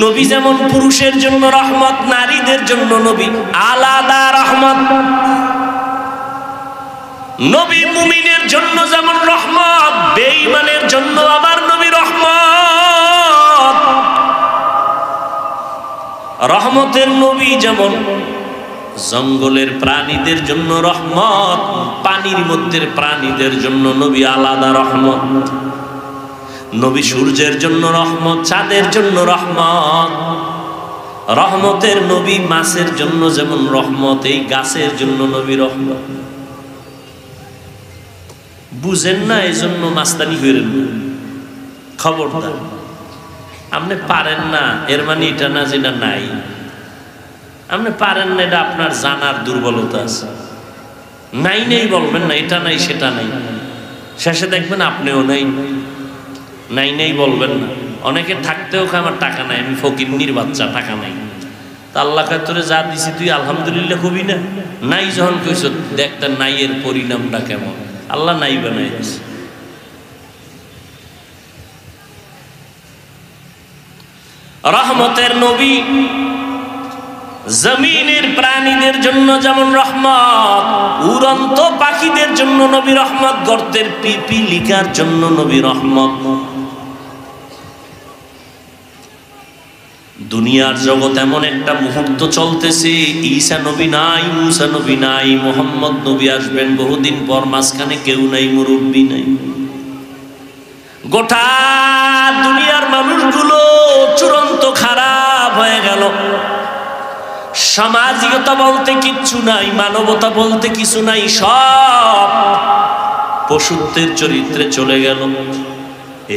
নবী যেমন পুরুষের জন্য রহমত, নারীদের জন্য নবী আলাদা রহমত। নবী মুমিনের জন্য যেমন রহমত, বেঈমানের জন্য আবার নবী রহমত। রহমতের নবী যেমন জঙ্গলের প্রাণীদের জন্য রহমত, পানির মধ্যে প্রাণীদের জন্য নবী আলাদা রহমত। নবী সূর্যের জন্য রহমত, চাঁদের জন্য রহমত। রহমতের নবী মাছের জন্য যেমন রহমত, এই গাছের জন্য নবী রহমত। বুঝেন না, এই জন্য মাস্তানি হইলেন না, খবরদার। আপনি পারেন না এর মানে এটা না যেটা নাই। আপনি পারেন না, এটা আপনার জানার দুর্বলতা আছে। নাই নেই বলবেন না, এটা নাই সেটা নাই, শেষে দেখবেন আপনিও নাই। নাই নেই বলবেন না। অনেকে থাকতেও আমার টাকা নাই, আমি ফকিন্নির বাচ্চা, টাকা নাই। আল্লাহ কয় তোরে যা দিছি তুই আলহামদুলিল্লাহ কবি না? নাই যখন কইছ দেখ তার নাই এর পরিণামটা কেমন। আল্লাহ নাই বানাই দিছে। রহমতের নবী জমিনের প্রাণীদের জন্য যেমন রহমত, উড়ন্ত পাখিদের জন্য নবী রহমত, গর্তের পিপিলিকার জন্য নবী রহমত। দুনিয়ার জগৎ এমন একটা মুহূর্ত চলতেছে, ঈসা নবী নাই, মুসা নবী নাই, মুহাম্মদ নবী আসবেন বহুদিন পর, মাঝখানে কেউ নাই, মুরব্বী নাই। গোটা দুনিয়ার মানুষগুলো চূড়ান্ত খারাপ হয়ে গেল। সামাজিকতা বলতে কিচ্ছু নাই, মানবতা বলতে কিছু নাই, সব পশুত্বের চরিত্রে চলে গেল।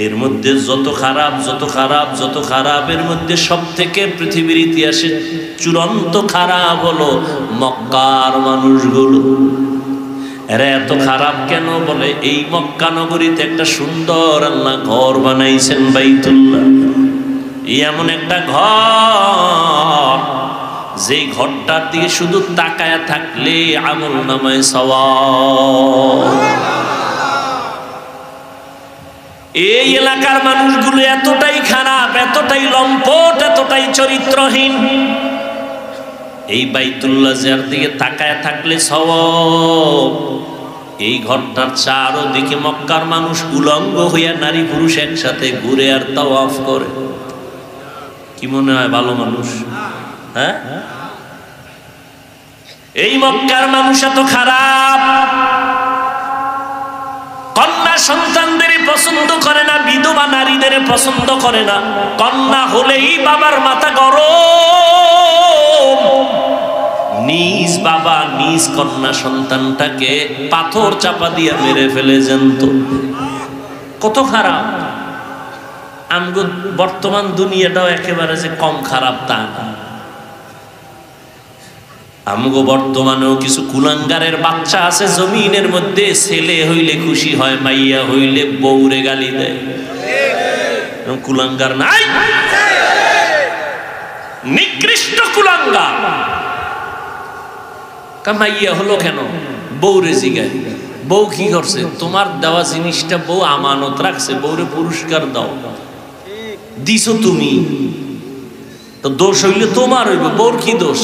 এর মধ্যে যত খারাপ যত খারাপ যত খারাপ, এর মধ্যে সব থেকে পৃথিবীর ইতিহাসে চূড়ান্ত খারাপ হলো মক্কার মানুষগুলো। এরা এত খারাপ কেন? বলে এই মক্কা নগরীতে একটা সুন্দর আল্লাহ ঘর বানাইছেন, বাইতুল্লাহ। এমন একটা ঘর, যে ঘরটার দিকে শুধু তাকায়া থাকলে আমল নামায় সওয়াব। এই এলাকার মানুষগুলো এতটাই খারাপ, এতটাই লম্পট, এতটাই চরিত্রহীন, এই বাইতুল্লাহ যার দিকে তাকায় থাকলে সওয়াব। এই ঘরটার চারদিকে মক্কার মানুষ উলঙ্গ হইয়া নারী পুরুষ একসাথে ঘুরে আর তাওয়াফ করে। কি মনে হয় ভালো মানুষ? হ্যাঁ, এই মক্কার মানুষ এত খারাপ। কন্যা সন্তানদের পছন্দ করে না, বিধবা নারীদের পছন্দ করে না। কন্যা হলেই বাবার মাথা গরম। নিজ বাবা নিজ কন্যা সন্তানটাকে পাথর চাপা দিয়া মেরে ফেলে জানত। কত খারাপ! আমগো বর্তমান দুনিয়াটাও একেবারে যে কম খারাপ তা না। আমগো বর্তমানেও কিছু কুলাঙ্গারের বাচ্চা আছে জমিনের মধ্যে, ছেলে হইলে খুশি হয়, মাইয়া হইলে বউরে গালি দেয়। কুলাঙ্গার নাই? নিকৃষ্ট কুলাঙ্গার। মাইয়া হলো কেন? বউরে জিগায়। বউ কি করছে? তোমার দেওয়া জিনিসটা বউ আমানত রাখছে, বউরে পুরস্কার দাও। দিছো তুমি, তো দোষ হইলে তোমার হইবে, বউর কি দোষ?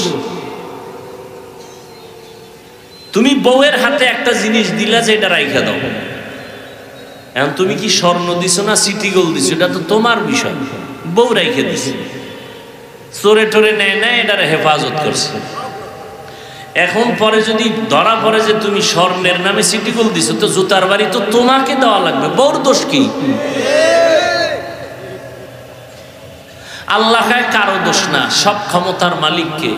তুমি বউয়ের হাতে একটা জিনিস দিলা যে এটা রাইখা দাও। এখন তুমি কি স্বর্ণ দিছো না সিটি গোল্ড দিছো, এটা তো তোমার বিষয়। বউ রাইখে দিছে, চোরে টোরে নেয় না, এটার হেফাজত করছে। এখন পরে যদি ধরা পড়ে যে তুমি স্বর্ণের নামে সিটি গোল্ড দিছো, তো জুতার বাড়ি তো তোমাকে দেওয়া লাগবে। বউর দোষ কি? আল্লাহ কারো দোষ না, সব ক্ষমতার মালিককে।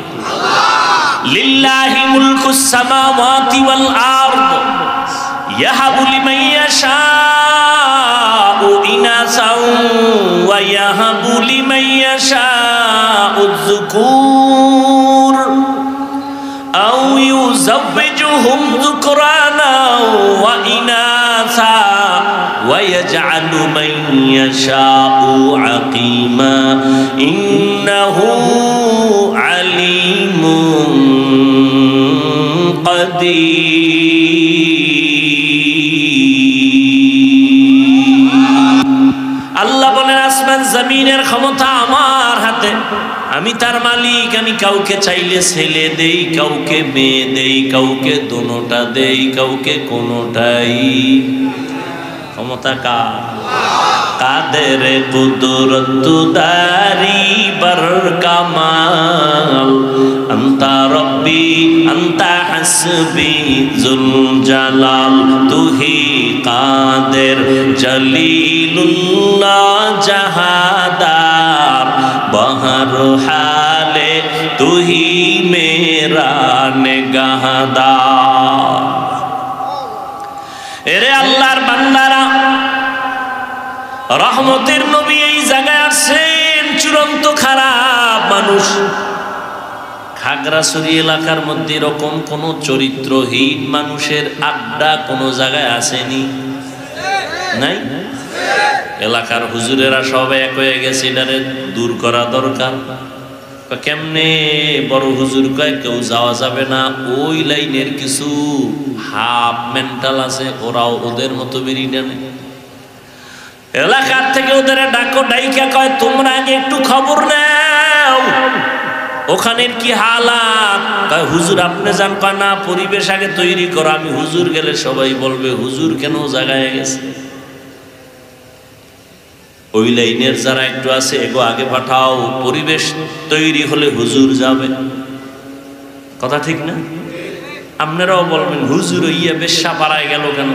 লিল্লাহি মুলকুস সামাওয়াতি ওয়াল আরদ ইয়াহাবু লিমান ইয়াশাউ ইনাসাও ওয়া ইয়াহাবু লিমান ইয়াশাউ যুকুর আও ইউযাওবিজুহুম যুকরানা ওয়া ইনাসা ওয়া ইয়াজআলু মান ইয়াশাউ আকিমা ইন্নাহু আলিমুন আল্লাহ বলেন আসমান জমিনের ক্ষমতা আমার হাতে, আমি তার মালিক। আমি কাউকে চাইলে ছেলে দেই, কাউকে মেয়ে দেই, কাউকে দোনোটা দেই, কাউকে কোনোটাই। ক্ষমতা কার? কাদের কুদরত দারি বর কামাল আন্তা রব্বি আন্তা হাসবি জুল জালাল তুহি কাদের জলিলুল্লাহ জাহাদার বহর হালে তুহি মেরা নিগাহদার। এরে আল্লাহর বান্দারা, রহমতের নবী এই জায়গায় আসেন। চূড়ান্ত খারাপ মানুষ। খাগড়াছড়ি এলাকার মধ্যে এরকম কোন চরিত্রহীন মানুষের আড্ডা কোন জায়গায় আসেনি? নাই? এলাকার হুজুরেরা সব এক হয়ে গেছে, এটারে দূর করা দরকার। কেমনে? বড় হুজুর কয় কেউ যাওয়া যাবে না, ওই লাইনের কিছু হাফ মেন্টাল আছে, ওরাও ওদের মতো বেরিয়ে নেয়। এলাকার থেকে ওদের ডাকো, ডাইকা কয় তোমরা আগে একটু খবর নাও, ওখানের কি হালাত। কয় হুজুর আপনি যান। কয় না, পরিবেশ আগে তৈরি করো, আমি হুজুর গেলে সবাই বলবে হুজুর কেন জায়গায় গেছে। ওই লাইনের যারা একটু আছে এগো আগে পাঠাও, পরিবেশ তৈরি হলে হুজুর যাবে। কথা ঠিক না? আপনারাও বলবেন হুজুর ইয়ে বেশ্যা পাড়ায় গেল কেন?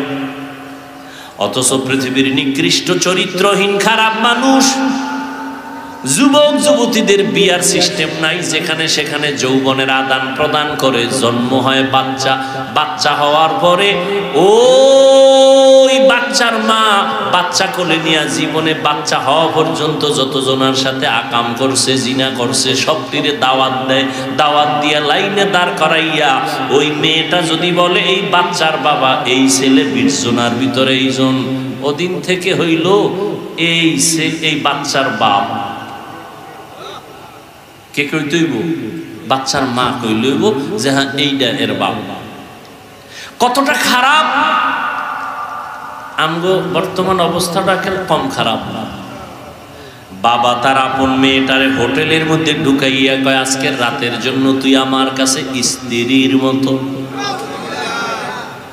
অথচ পৃথিবীর নিকৃষ্ট চরিত্রহীন খারাপ মানুষ, যুবক যুবতীদের বিয়ার সিস্টেম নাই, যেখানে সেখানে যৌবনের আদান প্রদান করে, জন্ম হয় বাচ্চা, বাচ্চা হওয়ার পরে ওই বাচ্চার মা বাচ্চা কোলে নিয়ে জীবনে বাচ্চা হওয়া পর্যন্ত যতজনের সাথে আকাম করছে, জিনা করছে, সবটিরে দাওয়াত দেয়, দাওয়াত দিয়ে লাইনে দাঁড় করাইয়া ওই মেয়েটা যদি বলে এই বাচ্চার বাবা এই ছেলে বীর্যনার ভিতরে এইজন, ওদিন থেকে হইল এই বাচ্চার বাপ। কে কইতইব? বাচ্চার মা কইলইব যে হ্যাঁ এইটা এর বাপ। কতটা খারাপ! আমগো বর্তমান অবস্থাটা কম খারাপ না। বাবা তার আপন মেয়েটারে হোটেলের মধ্যে ঢুকাইয়া কয় আজকের রাতের জন্য তুই আমার কাছে স্ত্রীর মতো।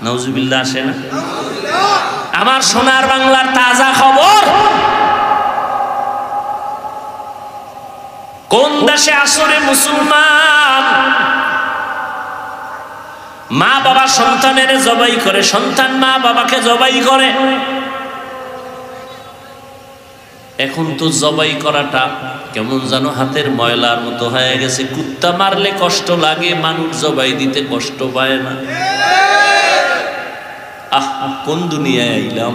নাউজুবিল্লাহ আসে না? আমার সোনার বাংলার তাজা খবর, কোন দেশে আসরে মুসলমান মা বাবা সন্তানের জবাই করে, সন্তান মা বাবাকে জবাই করে। এখন তো জবাই করাটা কেমন যেন হাতের ময়লার মতো হয়ে গেছে। কুত্তা মারলে কষ্ট লাগে, মানুষ জবাই দিতে কষ্ট পায় না। আহ, কোন দুনিয়ায় আইলাম!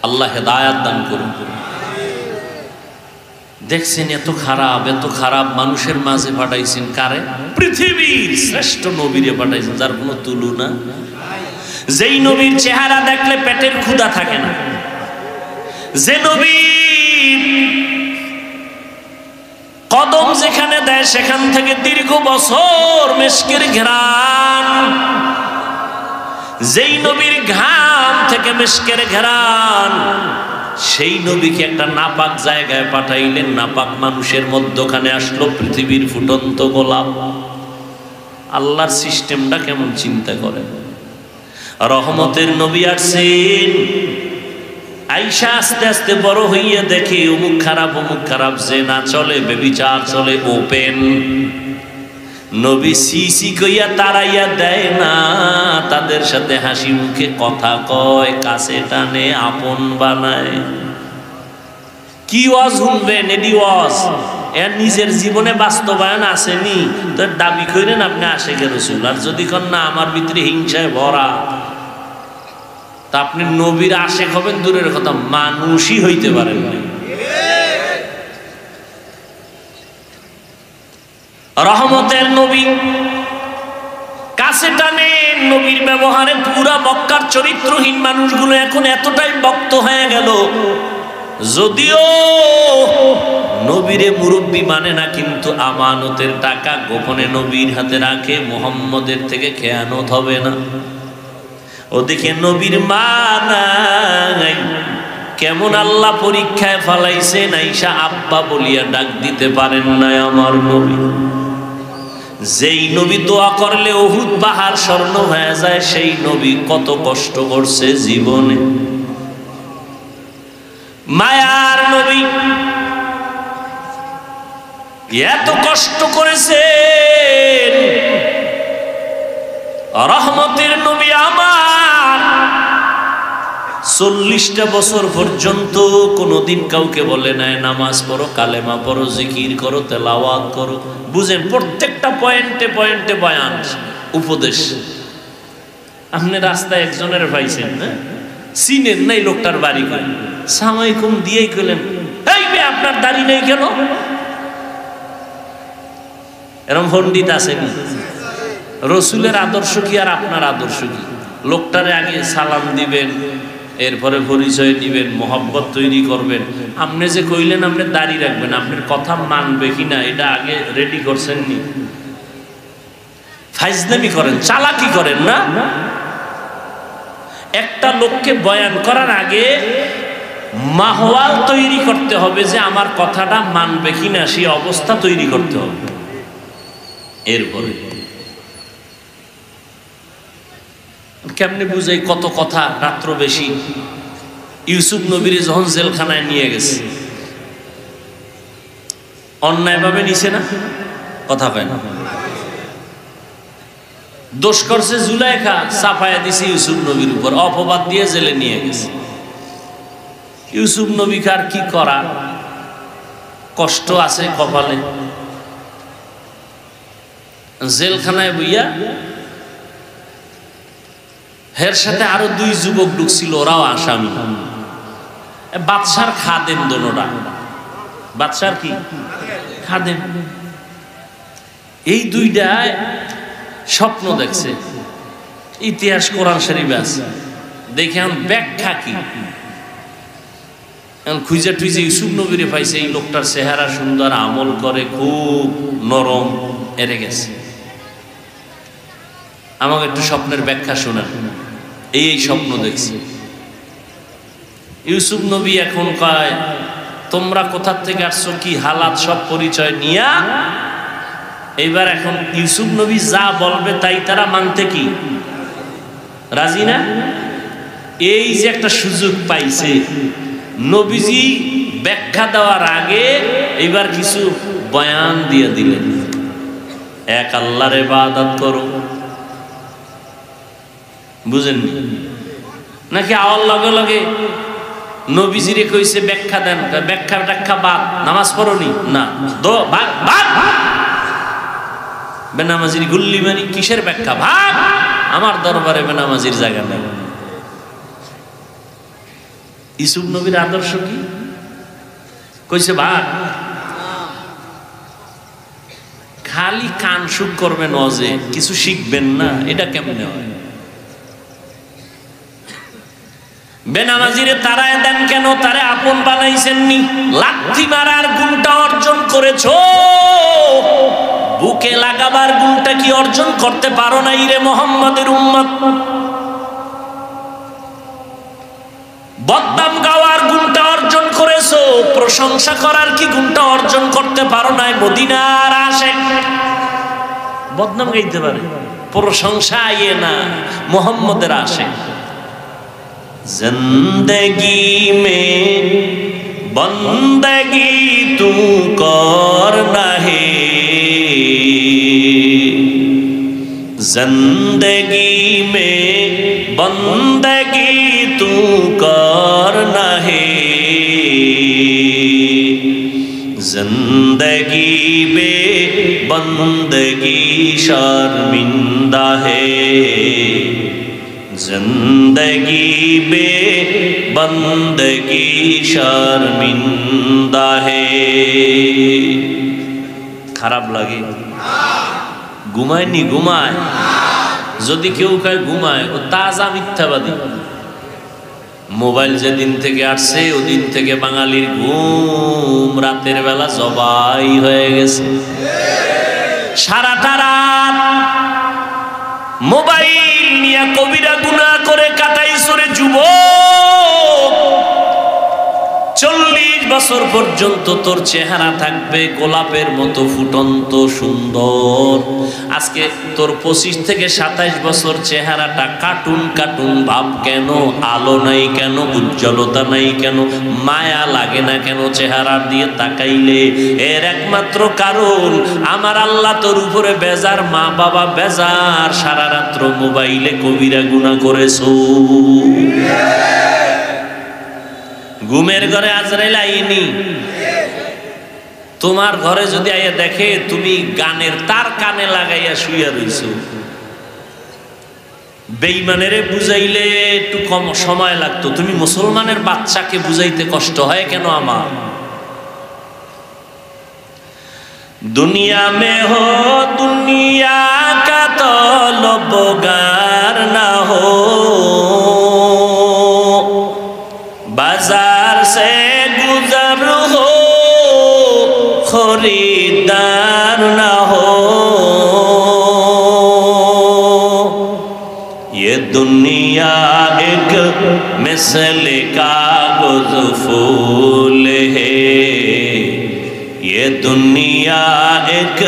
আল্লাহ হেদায়াত দান করুন। দেখছেন এত খারাপ মানুষের মাঝে পাঠাইছেন কারে? পৃথিবীর শ্রেষ্ঠ নবীরে পাঠাইছেন, যার কোনো তুলনা। যেই নবীর চেহারা দেখলে পেটের ক্ষুধা থাকে না, যে নবীর কদম যেখানে দেয় সেখান থেকে দীর্ঘ বছর মেশকের ঘ্রাণ, যেই নবীর ঘাম থেকে মেশকের ঘ্রাণ, সেই নবীকে একটা নাপাক জায়গায় পাঠাইলেন, নাপাক মানুষের মধ্যখানে আসলো পৃথিবীর ফুটন্ত গোলাপ। আল্লাহর সিস্টেমটা কেমন চিন্তা করেন। রহমতের নবী আসছেন, আইসা আস্তে আস্তে বড় হইয়া দেখে অমুক খারাপ, যে না চলে, বেবিচার চলে ওপেন। নবী সিসি কইয়া তাড়াইয়া দেয় না, তাদের সাথে হাসি মুখে কথা কয়, কাছে টানে, আপন বানায়। কি ওয়াজ শুনবেন? এডি ওয়াজ এর নিজের জীবনে বাস্তবায়ন আসেনি তো দাবি করেন আপনি আশেকে রাসূল, আর যদি কন না আমার ভিতরে হিংসায় ভরা, তা আপনি নবীর আশেক হবেন দূরের কথা, মানুষই হইতে পারেন না। রহমতের নবী কাছে টানেন, নবীর ব্যবহারে পুরা মক্কার চরিত্রহীন মানুষগুলো এখন এতটাই ভক্ত হয়ে গেল, যদিও নবীরে মুরব্বী মানে না, কিন্তু আমানতের টাকা গোপনে নবীর হাতে রাখে, মুহাম্মদের থেকে খেয়ানত হবে না। ওদিকে নবীর মা নাই, কেমন আল্লাহ পরীক্ষায় ফালাইছে, নাইসা আব্বা বলিয়া ডাক দিতে পারেন না আমার নবী। যেই নবী দোয়া করলে উহুদ পাহাড় স্বর্ণ হয়ে যায়, সেই নবী কত কষ্ট করছে জীবনে। মায়ার নবী এত কষ্ট করেছেন, রহমতের নবী আমার 40টা বছর পর্যন্ত কোনোদিন কাউকে বলে নাই নামাজ পড়ো, কালেমা পড়ো, জিকির করো, তেলাওয়াত করো। বুঝেন, প্রত্যেকটা পয়েন্টে পয়েন্টে বয়ান, উপদেশ। আপনি রাস্তায় একজনের পাইছেন না, চিনেন নাই লোকটার বাড়ি, করে সালামালাইকুম দিয়েই কইলেন এই বে আপনার দাড়ি নেই কেন? এরকম পণ্ডিত আসেনি? রসুলের আদর্শ কি আর আপনার আদর্শ কি? লোকটারে আগে সালাম দিবেন, এরপরে পরিচয় দিবেন, মহব্বত তৈরি করবেন। আপনি যে কইলেন আপনি দাড়ি রাখবেন, আপনার কথা মানবে কিনা এটা আগে রেডি করছেন নি? ফাইজলামি করেন, চালাকি করেন না। একটা লোককে বয়ান করার আগে মাহওয়াল তৈরি করতে হবে যে আমার কথাটা মানবে কিনা, সেই অবস্থা তৈরি করতে হবে। এরপরে কেমনে বুঝাই কত কথা, রাত্র বেশি। ইউসুফ নবীর যখন জেলখানায় নিয়ে গেছে, অন্যায়ভাবে নিছে না? কথা কয় না? দোষ করছে জুলাইখা, চাপায়া দিছে ইউসুফ নবীর উপর, অপবাদ দিয়ে জেলে নিয়ে গেছে। ইউসুফ নবীকে আর কি করা, কষ্ট আছে কপালে। জেলখানায় বইয়া হের সাথে আরো 2 যুবক ঢুকছিল, ওরাও আসামি। বাদশার খাদেম দোনোটা, বাদশার কি খাদেম। এই দুইটায় স্বপ্ন দেখছে, ইতিহাস কোরআন শরীফে আছে। দেখে এখন ব্যাখ্যা কি, এখন খুঁজে টুইজে ইউসুফ নবীরে পাইছে, এই লোকটার চেহারা সুন্দর, আমল করে, খুব নরম, এরে গেছে। আমাকে একটু স্বপ্নের ব্যাখ্যা শোনান। এই স্বপ্ন দেখছি। ইউসুফ নবী এখন কয়, তোমরা কোথা থেকে আসছো, কি হালাত, সব পরিচয় নিয়া এইবার এখন ইউসুফ নবী যা বলবে তাই তারা মানতে কি রাজি না? এই যে একটা সুযোগ পাইছে, নবীজি ব্যাখ্যা দেওয়ার আগে এইবার কিছু বয়ান দিয়ে দিলেন। এক আল্লাহর ইবাদত করো, বুঝেননি নাকি? আওয়ার লগে লগে নবীজিরে কইছে ব্যাখ্যা দেন, ব্যাখ্যা বাদ, নামাজ পড়নি না, দো ভাগ ভাগ, বেনামাজির গুল্লি মারি, কিসের ব্যাখ্যা, ভাগ, আমার দরবারে বেনামাজির জায়গা নেই। ইউসুফ নবীর আদর্শ কি? কইছে ভাগ। খালি কান সুখ করবেন, অজে কিছু শিখবেন না, এটা কেমনে হয়? বেনামাজিরে তারায় দেন কেন? তারে আপন বানাইছেননি। লাথি মারার গুণটা অর্জন করেছো, বুকে লাগাবার গুণটা কি অর্জন করতে পারো নাই রে মুহাম্মাদের উম্মত? বদনাম গাওয়ার গুণটা অর্জন করেছো, প্রশংসা করার কি গুণটা অর্জন করতে পারো নাই? মদিনার আশিক বদনাম গাইতে পারে, প্রশংসা আইয়ে না, মুহাম্মাদের আশিক। जिंदगी में बंदगी तू करना है, जिंदगी में बंदगी तू करना है, जिंदगी में बंदगी शर्मिंदा है, जिंदगी बे बंदगी शर्मिंदा है। খারাপ লাগে? ঘুমায়নি? ঘুমায়। যদি কেউ কয় ঘুমায়, ও তাজা মিথ্যাবাদী। মোবাইল যেদিন থেকে আসছে ওদিন থেকে বাঙালির ঘুম রাতের বেলা জবাই হয়ে গেছে। সারাটা রাত মোবাইল নিয়ে কবিরা গুনাহ করে কাটাইছো রে যুবক। 40 বছর পর্যন্ত তোর চেহারা থাকবে গোলাপের মতো ফুটন্ত সুন্দর। আজকে তোর 25 থেকে 27 বছর চেহারাটা কার্টুন কার্টুন ভাব কেন? আলো নাই কেন? উজ্জ্বলতা নাই কেন? মায়া লাগে না কেন চেহারার দিয়ে তাকাইলে? এর একমাত্র কারণ আমার আল্লাহ তোর উপরে বেজার, মা বাবা বেজার, সারা রাত্র মোবাইলে কবিরা গুনাহ করেছো। ঘুমের ঘরে আজরাইল আইনি, তোমার ঘরে যদি আইয়া দেখে তুমি গানের তার কানে লাগাইয়া শুইয়া রইছো। বেঈমানেরে বুঝাইলে একটু কম সময় লাগতো, তুমি মুসলমানের বাচ্চাকে বুঝাইতে কষ্ট হয় কেন? আমার দুনিয়া মে হো দুনিয়া কা তলবগার না হো, एक मिसल कागज फूल है, ये दुनिया एक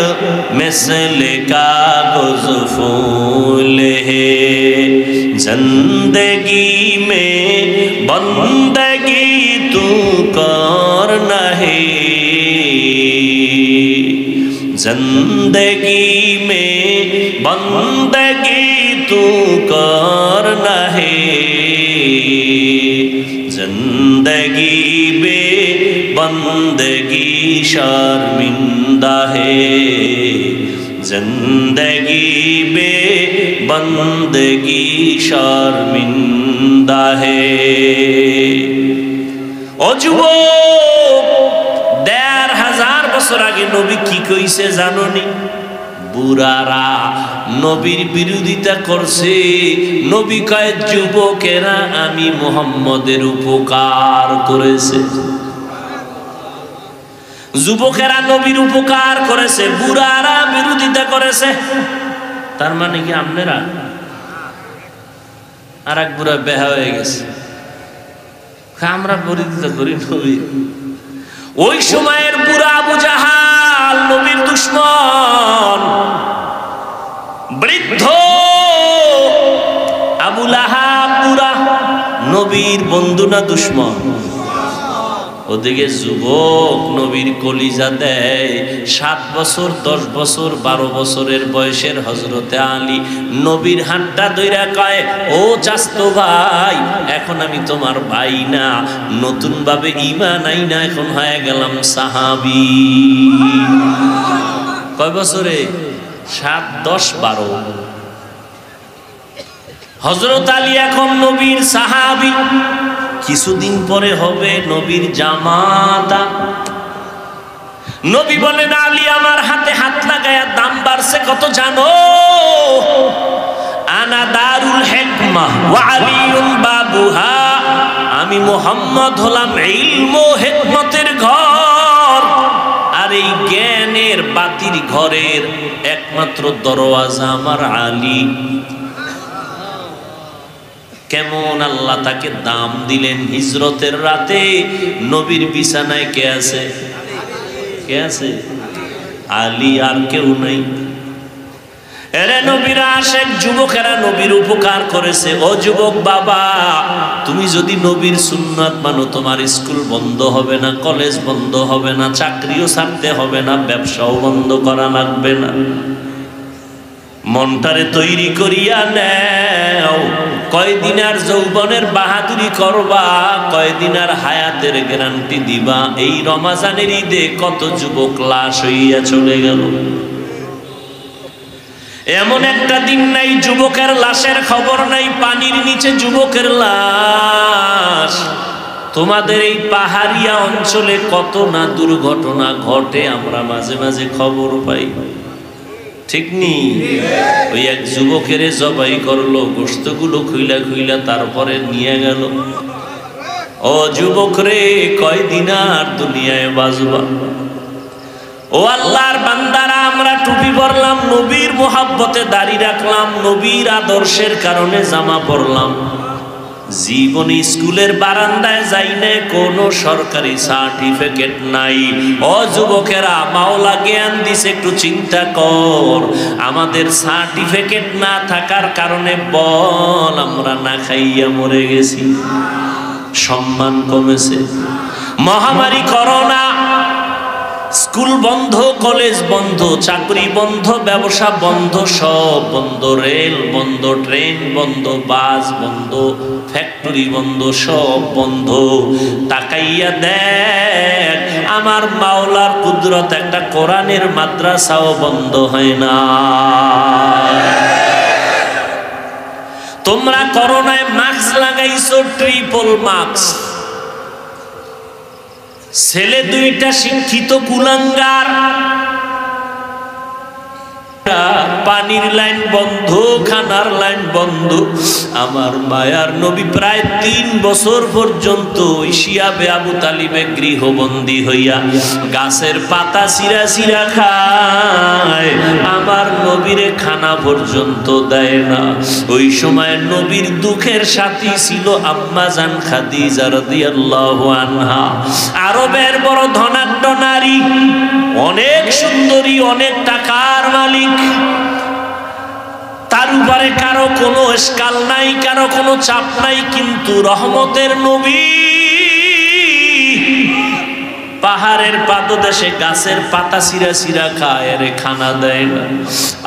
मिसल कागज फूल है। जिंदगी में बंदगी तू कर नहीं, जिंदगी में बंदगी तू कर नहीं, जिंदगी में बंदगी शर्मिंदा है, जिंदगी में बंदगी शर्मिंदा है। ও যুবক, ১৫০০ বছর আগে নবী কি কইছে জানোনি? বুড়ারা নবীর বিরোধিতা করছে। নবী কয় যুবকেরা আমি মুহাম্মদের উপকার করেছে। যুবকেরা নবীর উপকার করেছে, বুড়ারা বিরোধিতা করেছে। তার মানে কি আপনারা? আর এক বুড়া বেহা হয়ে গেছে, আমরা বিরোধিতা করি নবী। ওই সময়ের বুড়া আবু জাহাল নবীর দুশমন, বৃদ্ধ আবু লাহাব বুড়া নবীর বন্ধু না দুশমন? ওদিকে যুবক নবীর কলিজা দেয়। 7 বছর 10 বছর 12 বছরের বয়সের হযরতে আলী নবীর হাতটা ধইরা কয়, ও চাচতো ভাই, এখন আমি তোমার ভাই না, নতুন ভাবে ঈমান আইনা এখন হয়ে গেলাম সাহাবী। কয় বছরে? 7, 10, 12। হযরত আলী এখন নবীর সাহাবী। কিছুদিন পরে হবে নবীর জামাতা। নবী বলেন, আলী আমার হাতে হাত লাগায়া দাম বাড়ছে কত জানো? আনা দারুল হিকমাহ ওয়া আলিউন বাবুহা, আমি মুহাম্মদ হলাম ইলম ও হিকমতের ঘর, আর এই জ্ঞানের বাতির ঘরের একমাত্র দরওয়াজা আমার আলী। কেমন আল্লাহ তাকে দাম দিলেন। হিজরতের রাতে নবীর বিছানায় কে আছে? কে আছে? আলী, আর কেউ নাই। এরে নবীর আশেক যুবকেরা নবীর উপকার করেছে। ও যুবক বাবা, তুমি যদি নবীর সুন্নাত মানো, তোমার স্কুল বন্ধ হবে না, কলেজ বন্ধ হবে না, চাকরিও ছাড়তে হবে না, ব্যবসাও বন্ধ করা লাগবে না। মনটারে তৈরি করিয়া নেও। কয়দিন আর যৌবনের বাহাদুরি করবা, কয়দিন আর হায়াতের গ্যারান্টি দিবা। এই রমজানের ঈদে কত যুবক লাশ হইয়া চলে গেল। এমন একটা দিন নাই যুবকের লাশের খবর নাই, পানির নিচে যুবকের লাশ। তোমাদের এই পাহাড়িয়া অঞ্চলে কত না দুর্ঘটনা ঘটে, আমরা মাঝে মাঝে খবর পাই, ঠিক নি? ওই এক যুবকের জবাই করলো, গোশতগুলো খুইলা খুইলা তারপরে নিয়ে গেল। ও যুবক রে, কয়দিন আর দুনিয়ায় বাজবা? ও আল্লাহর বান্দারা, আমরা টুপি পরলাম, নবীর মোহাব্বতে দাড়ি রাখলাম, নবীর আদর্শের কারণে জামা পরলাম, জীবনে স্কুলের বারান্দায় যাই না, কোনো সরকারি সার্টিফিকেট নাই। ও যুবকেরা, মাওলা জ্ঞান দিছে, একটু চিন্তা কর। আমাদের সার্টিফিকেট না থাকার কারণে বল আমরা না খাইয়া মরে গেছি, সম্মান কমেছে। মহামারী করোনা, স্কুল বন্ধ, কলেজ বন্ধ, চাকরি বন্ধ, ব্যবসা বন্ধ, সব বন্ধ। রেল বন্ধ, ট্রেন বন্ধ, বাস বন্ধ, ফ্যাক্টরি বন্ধ, সব বন্ধ। তাকাইয়া দেখ, আমার মাওলার কুদরত, একটা কোরআনের মাদ্রাসাও বন্ধ হয় না। তোমরা করোনায় মাস্ক লাগাইছো, ট্রিপল মাস্ক। ছেলে দুইটা শিক্ষিত কুলাঙ্গার, পানির লাইন বন্ধ, খানার লাইন বন্ধ। আমার মায়ার নবী প্রায় 3 বছর পর্যন্ত শিয়াবে আবু তালিবে গৃহবন্দী হইয়া গাছের পাতা চিরা চিরা খায়, আমার নবীরে খানা পর্যন্ত দেয় না। ওই সময় নবীর দুঃখের সাথী ছিল আম্মা জান খাদিজা রাদিয়াল্লাহু আনহা। আরবের বড় ধনাঢ্য নারী, অনেক সুন্দরী, অনেক টাকার মালিক, তার উপরে কারো কোনো এসকাল নাই, কারো কোনো চাপ নাই। কিন্তু রহমতের নবী পাহাড়ের পাদদেশে গাছের পাতা চিরা চিরা খায়, রে খানা দেয় না।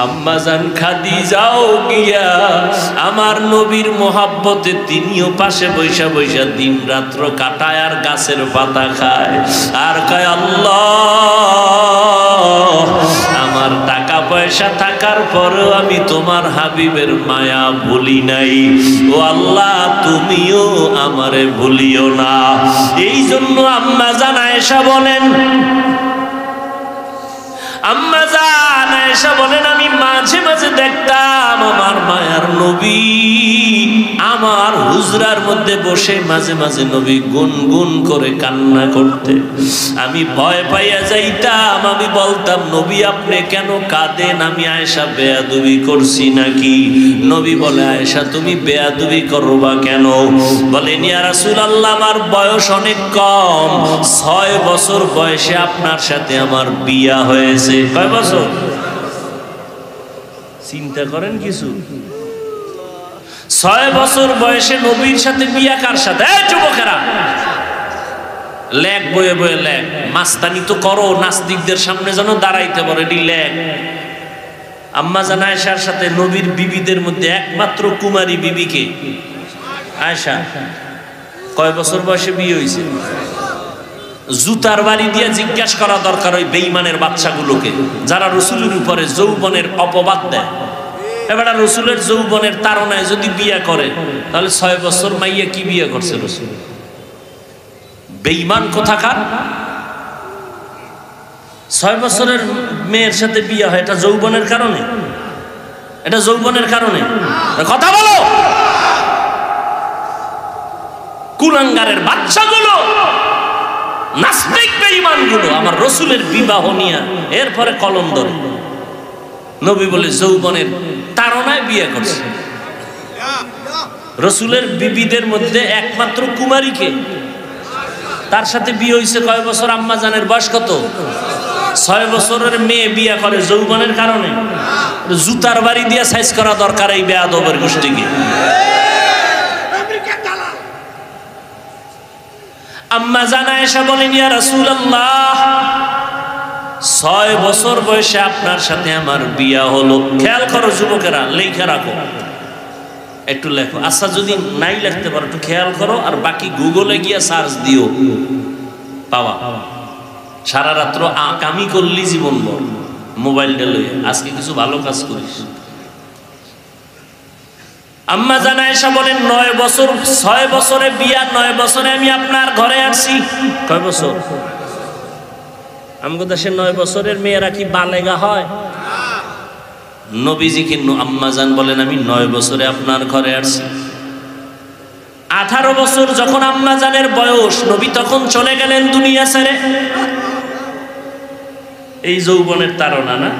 আম্মা জান খাদিজাও গিয়া আমার নবীর মোহাব্বতে তিনিও পাশে বৈশা বৈশা দিন রাত্র কাটায় আর গাছের পাতা খায় আর কয়, আল্লাহ, আমার টাকা পয়সা থাকার পরেও আমি তোমার হাবিবের মায়া ভুলি নাই। ও আল্লাহ, তুমিও আমারে ভুলিও না। এই জন্য আম্মা জান আয়েশা বলেন, আম্মা জান আয়েশা বলেন, আমি মাঝে মাঝে দেখতাম আমার মায়ার নবী আমার হুজরার মধ্যে বসে মাঝে মাঝে নবী গুনগুন করে কান্না করতে। আমি ভয় পাইয়া যাইতাম, আমি বলতাম, নবী আপনি কেন কাঁদেন? আমি আয়েশা বেয়াদবি করছি নাকি? নবী বলে, আয়েশা তুমি বেয়াদবি করবা কেন? বলেন, ইয়া রাসূলুল্লাহ, আমার বয়স অনেক কম, 6 বছর বয়সে আপনার সাথে আমার বিয়া হয়েছে। কয় বছর? চিন্তা করেন কিছু। 6 বছর বয়সে নবীর সাথে বিয়া। কার সাথে? যুবকেরা লেখ বয়ে বয়ে লেখ, মাস্তানি তো করো, নাস্তিকদের সামনে যেন দাঁড়াইতে পারে, লেখ। আম্মা জান আয়েশার সাথে নবীর বিবিদের মধ্যে একমাত্র কুমারী বিবিকে আয়েশা। কয় বছর বয়সে বিয়ে হয়েছে? জুতার বাড়ি দিয়ে জিজ্ঞাসা করা দরকার ওই বেঈমানের বাচ্চাগুলোকে, যারা রসুলের উপরে যৌবনের অপবাদ দেয়। এবার রসুলের যৌবনের তাড়নায় যদি বিয়ে করে, তাহলে 6 বছর মাইয়া কি বিয়ে করছে রসুল? বেঈমান কোথাকার। 6 বছরের মেয়ের সাথে বিয়ে হয়, এটা যৌবনের কারণে? এটা যৌবনের কারণে? কথা বলো। কুলাঙ্গারের বাচ্চাগুলো, নাস্তিক বেঈমানগুলো আমার রসুলের বিবাহ নিয়ে এরপরে কলম ধরে। নবী বলে যৌবনের তাড়নায় বিয়ে করছে। রসুলের বিবিদের মধ্যে একমাত্র কুমারীকে, তার সাথে বিয়ে হয়েছে কয় বছর? আম্মা জানের বয়স কত? 6 বছরের মেয়ে বিয়ে করে যৌবনের কারণে? জুতার বাড়ি দিয়ে সাইজ করা দরকার এই বেয়াদবের গোষ্ঠীকে। আম্মা জান আয়েশা বলেন, ইয়া রাসূলুল্লাহ, 6 বছর বয়সে আপনার সাথে আমার বিয়া হলো। খেয়াল করো যুবকেরা, লেখা রাখো, একটু লেখো। আচ্ছা, যদি নাই লিখতে পারো একটু খেয়াল করো, আর বাকি গুগলে গিয়া সার্চ দিও, পাওয়া। সারা রাত্র কামি করলি জীবন ভর মোবাইলটা লইয়া, আজকে কিছু ভালো কাজ করিস। আম্মা জান আয়েশা বলেন, 9 বছর, 6 বছরে বিয়া, 9 বছরে আমি আপনার ঘরে আসছি। কয় বছর? আমগো দেশে 9 বছরের মেয়েরা কি বালেগা হয়? নবীজি কিন্তু আম্মা জান বলেন, আমি 9 বছরে আপনার ঘরে আসছি। 18 বছর যখন আম্মা জানের বয়স, নবী তখন চলে গেলেন দুনিয়া ছেড়ে। এই যৌবনের তাড়না না?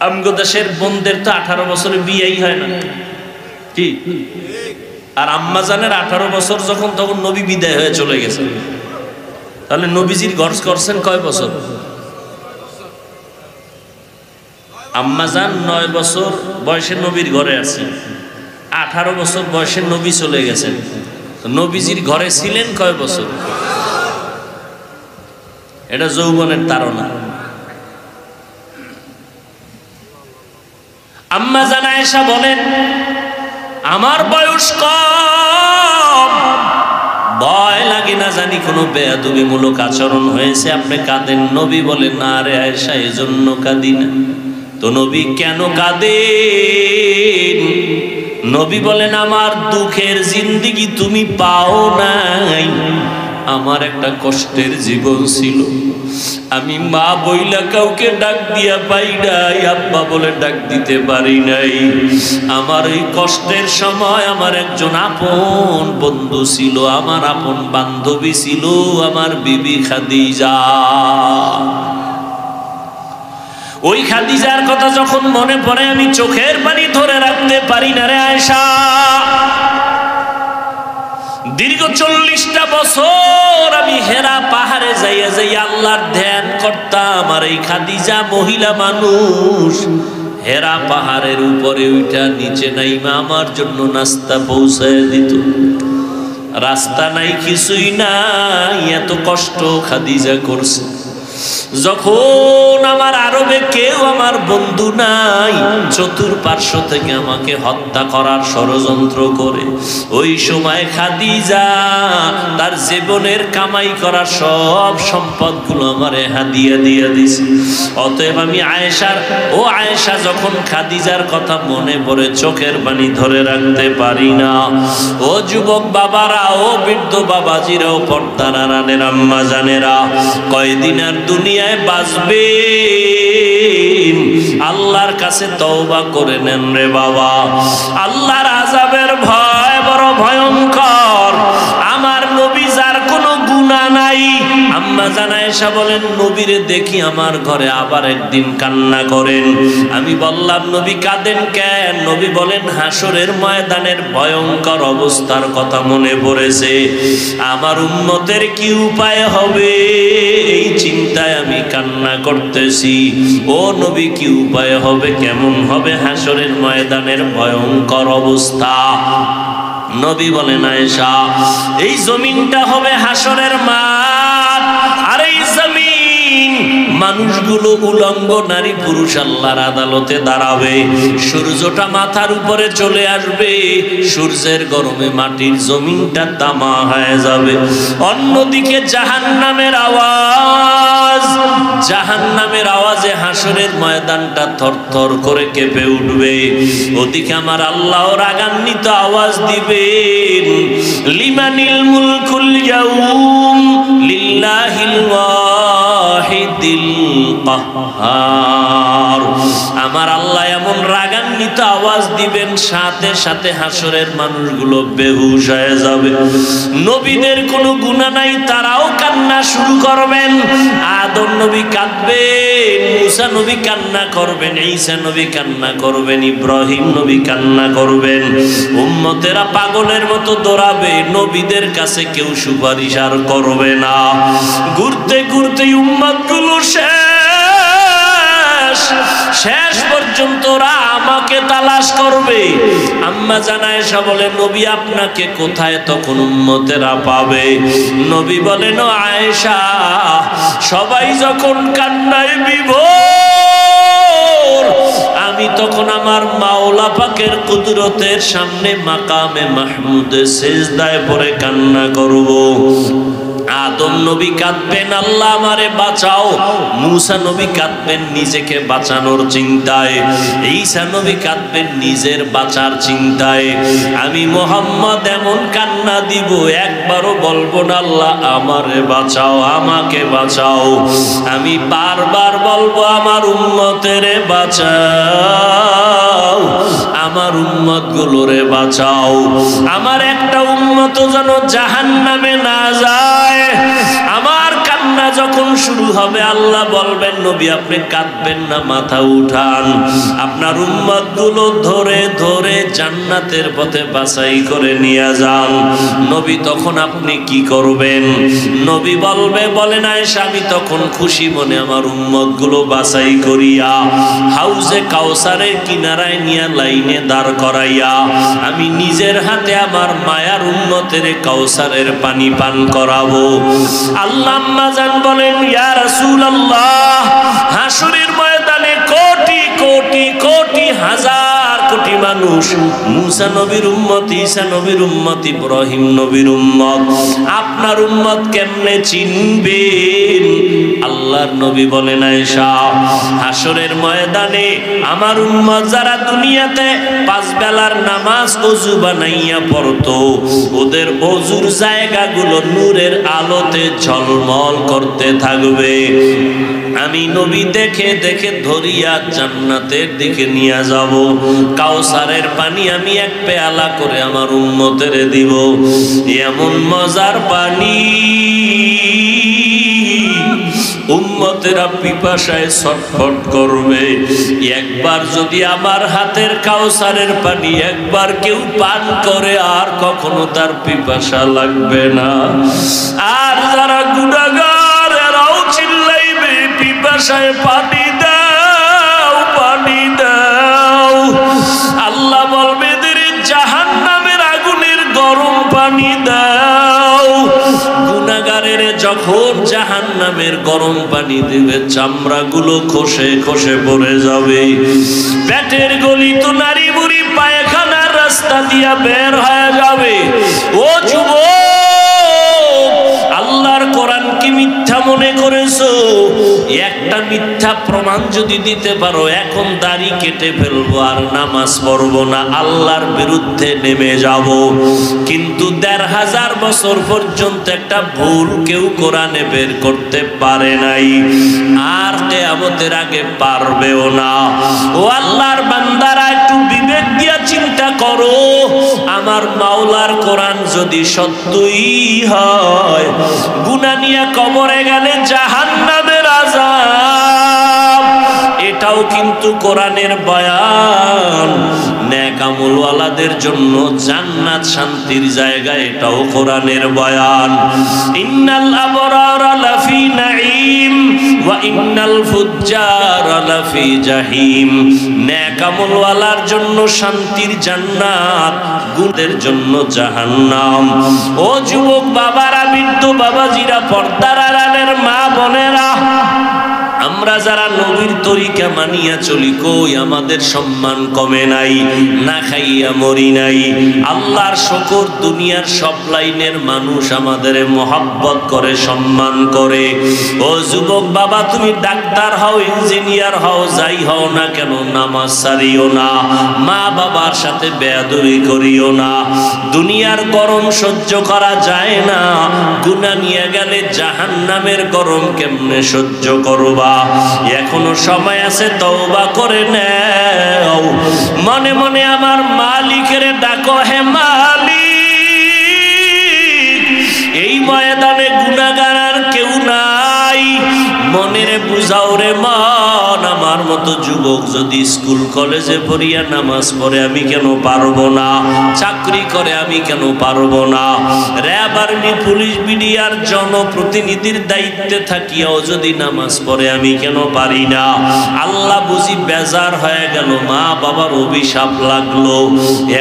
আমগো দেশের বোনদের তো 18 বছরে বিয়েই হয় না, কি? আর আম্মা জানের 18 বছর যখন, তখন নবী বিদায় হয়ে চলে গেছে। তাহলে নবীজির ঘর করছেন কয় বছর? আম্মা জান 9 বছর বয়সে নবীর ঘরে আছে, 18 বছর বয়সে নবী চলে গেছেন। নবীজির ঘরে ছিলেন কয় বছর? এটা যৌবনের তাড়না। আম্মা জান আয়েশা বলেন, আমার বয়স কম, ভয় লাগে না জানি কোনো বেয়াদবিমূলক আচরণ হয়েছে, আপনি কাঁদেন। নবী বলেন, না রে আয়েশা, এজন্য কাঁদি না। তো নবী কেন কাঁদেন? নবী বলেন, আমার দুঃখের জিন্দেগি তুমি পাও নাই, আমার একটা কষ্টের জীবন ছিল, আমি মা বইলা কাউকে ডাক দিয়া পাই নাই, আব্বা বলে ডাক দিতে পারি নাই। আমার এই কষ্টের সময় আমার একজন আপন বন্ধু ছিল, আমার আপন বান্ধবী ছিল, আমার বিবি খাদিজা। ওই খাদিজার কথা যখন মনে পড়ে আমি চোখের পানি ধরে রাখতে পারি না রে আয়েশা। দীর্ঘ 40টা বছর আমি হেরা পাহাড়ে যাইয়া যাইয়া আল্লাহর ধ্যান করতাম, আর এই খাদিজা মহিলা মানুষ হেরা পাহাড়ের উপরে উঠা নিচে নাইমা আমার জন্য নাস্তা পৌঁছায় দিত। রাস্তা নাই, কিছুই নাই, এত কষ্ট খাদিজা করছে। যখন আমার আরবে কেউ আমার বন্ধু নাই, চতুর্পার্শ্ব থেকে আমাকে হত্যা করার ষড়যন্ত্র করে, ওই সময় খাদিজা তার জীবনের কামাই করার সব সম্পদগুলো আমারে হাদিয়া দিয়ে দিছে। অতএব আমি আয়েশা যখন খাদিজার কথা মনে পড়ে চোখের পানি ধরে রাখতে পারি না। ও যুবক বাবারা, ও বৃদ্ধ বাবাজিরা, ও পর্দার আড়ালের আম্মা জানেরা, কয়দিন আর দুনিয়ায় বাঁচবেন? আল্লাহর কাছে তওবা করে নেন রে বাবা। আল্লাহর আযাবের ভয় বড় ভয়ঙ্কর। আমার নবী যার কোনো গুনাহ নাই, আম্মা জান আয়েশা বলেন নবীরে দেখি আমার ঘরে আবার একদিন কান্না করেন। আমি বললাম নবী কাঁদেন কেন? নবী বলেন হাসরের ময়দানের ভয়ঙ্কর অবস্থার কথা মনে পড়েছে, আমার উম্মতের কি উপায় হবে এই চিন্তায় আমি কান্না করতেছি। ও নবী কি উপায় হবে, কেমন হবে হাসরের ময়দানের ভয়ঙ্কর অবস্থা? নবী বলেন আয়েশা, এই জমিনটা হবে হাসরের মাঠ, আর এই জমিন মানুষগুলো উলঙ্গ নারী পুরুষ আল্লাহর আদালতে দাঁড়াবে। সূর্যটা মাথার উপরে চলে আসবে, সূর্যের গরমে মাটির জমিনটা তামা হয়ে যাবে। অন্যদিকে জাহান্নামের আওয়াজে হাসরের ময়দানটা থরথর করে কেঁপে উঠবে। ওদিকে আমার আল্লাহ রাগান্বিত আওয়াজ দিবেন, লিমানিল মুলকুল ইয়াউম লিল্লাহিল ওয়াহিদিল কাহ্হার। আমার আল্লাহ এমন রাগান্বিত আওয়াজ দিবেন, সাথে সাথে হাসরের মানুষগুলো বেহুশ হয়ে যাবে। নবীদের কোনো গুনাহ নাই, তারাও কান্না শুরু করবেন। আদম নবী কাঁদবেন, মুসা নবী কান্না করবেন, ঈসা নবী কান্না করবেন, ইব্রাহিম নবী কান্না করবেন। উম্মতেরা পাগলের মতো দৌড়াবে, নবীদের কাছে কেউ সুপারিশ আর করবে না। ঘুরতে ঘুরতে উম্মতগুলো শেষ পর্যন্ত ওরা আমাকে তালাশ করবে। আম্মা জান আয়েশা বলে নবী আপনাকে কোথায় তখন উম্মতেরা পাবে? নবী বলেন ও আয়েশা, সবাই যখন কান্নায় বিভোর, আমি তখন আমার মাওলা পাকের কুদরতের সামনে মাকামে মাহমুদে সিজদায় পড়ে কান্না করব। আদম নবী কাঁদবেন, আল্লাহ আমারে বাঁচাও। মুসা নবী কাঁদবেন নিজেকে বাঁচানোর চিন্তায়। ঈসা নবী কাঁদবেন নিজের বাঁচার চিন্তায়। আমি মুহাম্মদ এমন কান্না দিব, একবারও বলবো না আল্লাহ আমারে বাঁচাও, আমাকে বাঁচাও। আমি বারবার বলবো আমার উম্মতেরে বাঁচাও, আমার উম্মত গুলোরে বাঁচাও। আমার একটা উম্মত যেন জাহান্নামে না যায়। আমার কান্না যখন শুরু হবে, আল্লাহ বলবেন নবী আপনি কাঁদবেন না, মাথা উঠান, আপনার উম্মত গুলো ধরে ধরে জান্নাতের পথে বাছাই করে নিয়ে যান। নবী তখন আপনি কি করবেন? নবী বলেন আয়েশা, আমি তখন খুশি মনে আমার উম্মত গুলো বাছাই করিয়া হাউজে কাউসারের কিনারায় নিয়ে লাইনে দাঁড় করাইয়া আমি নিজের হাতে আমার মায়ার উম্মতের কাউসারের পানি পান করাবো। আল্লাহ আম্মা জান বলেন ইয়া রাসূলুল্লাহ, হাসরের ময়দানে কোটি কোটি কোটি হাজার কোটি মানুষ, মুসা নবীর উম্মত, ঈসা নবীর উম্মত, ইব্রাহিম নবীর উম্মত, আপনার উম্মত কেমনে চিনবেন? আল্লাহর নবী বলেন আয়েশা, হাসরের ময়দানে আমার উম্মত যারা দুনিয়াতে 5 বেলার নামাজ ওযু বানাইয়া পড়তো, ওদের ওযুর জায়গাগুলো নূরের আলোতে ঝলমল করতে থাকবে। আমি নবী দেখে দেখে ধরিয়া জান্নাতের দিকে নিয়ে যাব। কাউসারের পানি আমি এক পেয়ালা করে আমার উম্মতের দিব। এমন মজার পানি, উম্মতেরা পিপাসায় ছটফট করবে। একবার যদি আমার হাতের কাউসারের পানি একবার কেউ পান করে, আর কখনো তার পিপাসা লাগবে না। আর যারা গুনাহগার এরাও চিল্লাইবে, পিপাসায় পানি দাও, পানি দাও। আল্লাহ বলবে, জাহান্নামের আগুনের গরম পানি দাও। গুনাহগারের যখন জাহান্নামের গরম পানি দিবে, চামড়াগুলো খসে খসে পড়ে যাবে। পেটের গলি তো নারী বুড়ি পায়খানার রাস্তা দিয়া বের হয়ে যাবে। ও যুবক, আল্লাহর কোরআন কি মিথ্যা মনে করেছো? একটা মিথ্যা প্রমাণ যদি দিতে পারো, এখন দাড়ি কেটে ফেলবো আর নামাজ পড়বো না, আল্লাহর বিরুদ্ধে নেমে যাব। কিন্তু 1500 বছর পর্যন্ত একটা ভুল কেউ কোরআনে বের করতে পারে নাই, আর কিয়ামতের আগে পারবেও না। ও আল্লাহর বান্দারা, একটু বিবেক দিয়া চিন্তা করো, আমার মাওলার কোরআন যদি সত্যই হয়, গুনাহ নিয়ে কবরে গেলে জাহান্নামের আযাব, এটাও কিন্তু কোরআনের বয়ান। নেক আমলওয়ালাদের জন্য জান্নাত শান্তির জায়গা, এটাও কোরআনের বয়ান। ইন্নাল আবরারা লাফি নাঈম ওয়া ইন্নাল ফুজ্জারা লাফি জাহিম। নেক আমলওয়ালার জন্য শান্তির জান্নাত, গুণের জন্য জাহান্নাম। ও যুবক বাবারা, বৃদ্ধ বাবাজিরা, পর্দার আড়ালের মা বোনেরা, আমরা যারা নবীর তরিকা মানিয়া চলি, কই আমাদের সম্মান কমে নাই? না খাইয়া মরি নাই। আল্লাহর শুকর, দুনিয়ার সব লাইনের মানুষ আমাদের মহব্বত করে, সম্মান করে। ও যুবক বাবা, তুমি ডাক্তার হও, ইঞ্জিনিয়ার হও, যাই হও না কেন, নামাজ ছাড়িও না, মা বাবার সাথে বেয়াদবি করিও না। দুনিয়ার গরম সহ্য করা যায় না, গুনাহ নিয়ে গেলে জাহান্নামের গরম কেমনে সহ্য করবা? এখনো সময় আছে, তওবা করে নাও। মনে মনে আমার মালিকের ডাকো, হে মালিক, এই ময়দানে গুনাহগার আর কেউ নাই, মনের বুঝাও রে মন। আমার মতো যুবক যদি স্কুল কলেজে পড়িয়া নামাজ পড়ে, আমি কেন পারবো না? চাকরি করে, আমি কেন পারবো না? র্যাব, আর্মি, পুলিশ, বিডিআর জনপ্রতিনিধির দায়িত্বে থাকিয়াও যদি নামাজ পড়ে, আমি কেন পারি না? আল্লাহ বুঝি বেজার হয়ে গেল, মা বাবার অভিশাপ লাগলো।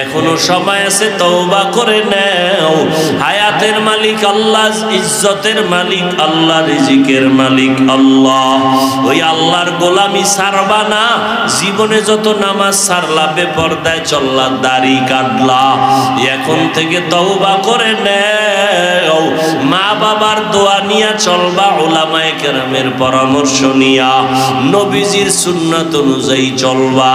এখনো সময় আছে, তওবা করে নাও। হায়াতের মালিক আল্লাহ, ইজ্জতের মালিক আল্লাহ, রিজিকের মালিক আল্লাহ। ওই আল্লাহর গোলামি ছাড়বা না। জীবনে যত নামাজ ছাড়লা, বেপরদায় চললা, দাড়ি কাটলা, এখন থেকে তওবা করে নাও। মা বাবার দোয়া নিয়া চলবা, উলামায়ে কেরামের পরামর্শ নিয়া, নবীজির সুন্নাত অনুযায়ী চলবা।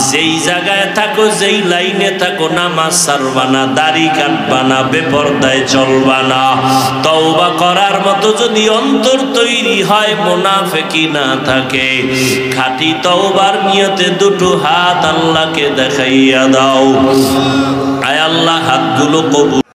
যেই জায়গায় থাকো, যেই লাইনে থাকো, নামাজ ছাড়বা না, দাড়ি কাটবা না, বেপরদায় চলবা না। তওবা করার মতো যদি অন্তর তৈরি হয়, মুনাফিকি না থাকে, খাঁটি তওবার নিয়তে দুটো হাত আল্লাহকে দেখাইয়া দাও। আয় আল্লাহ, হাতগুলো কবুল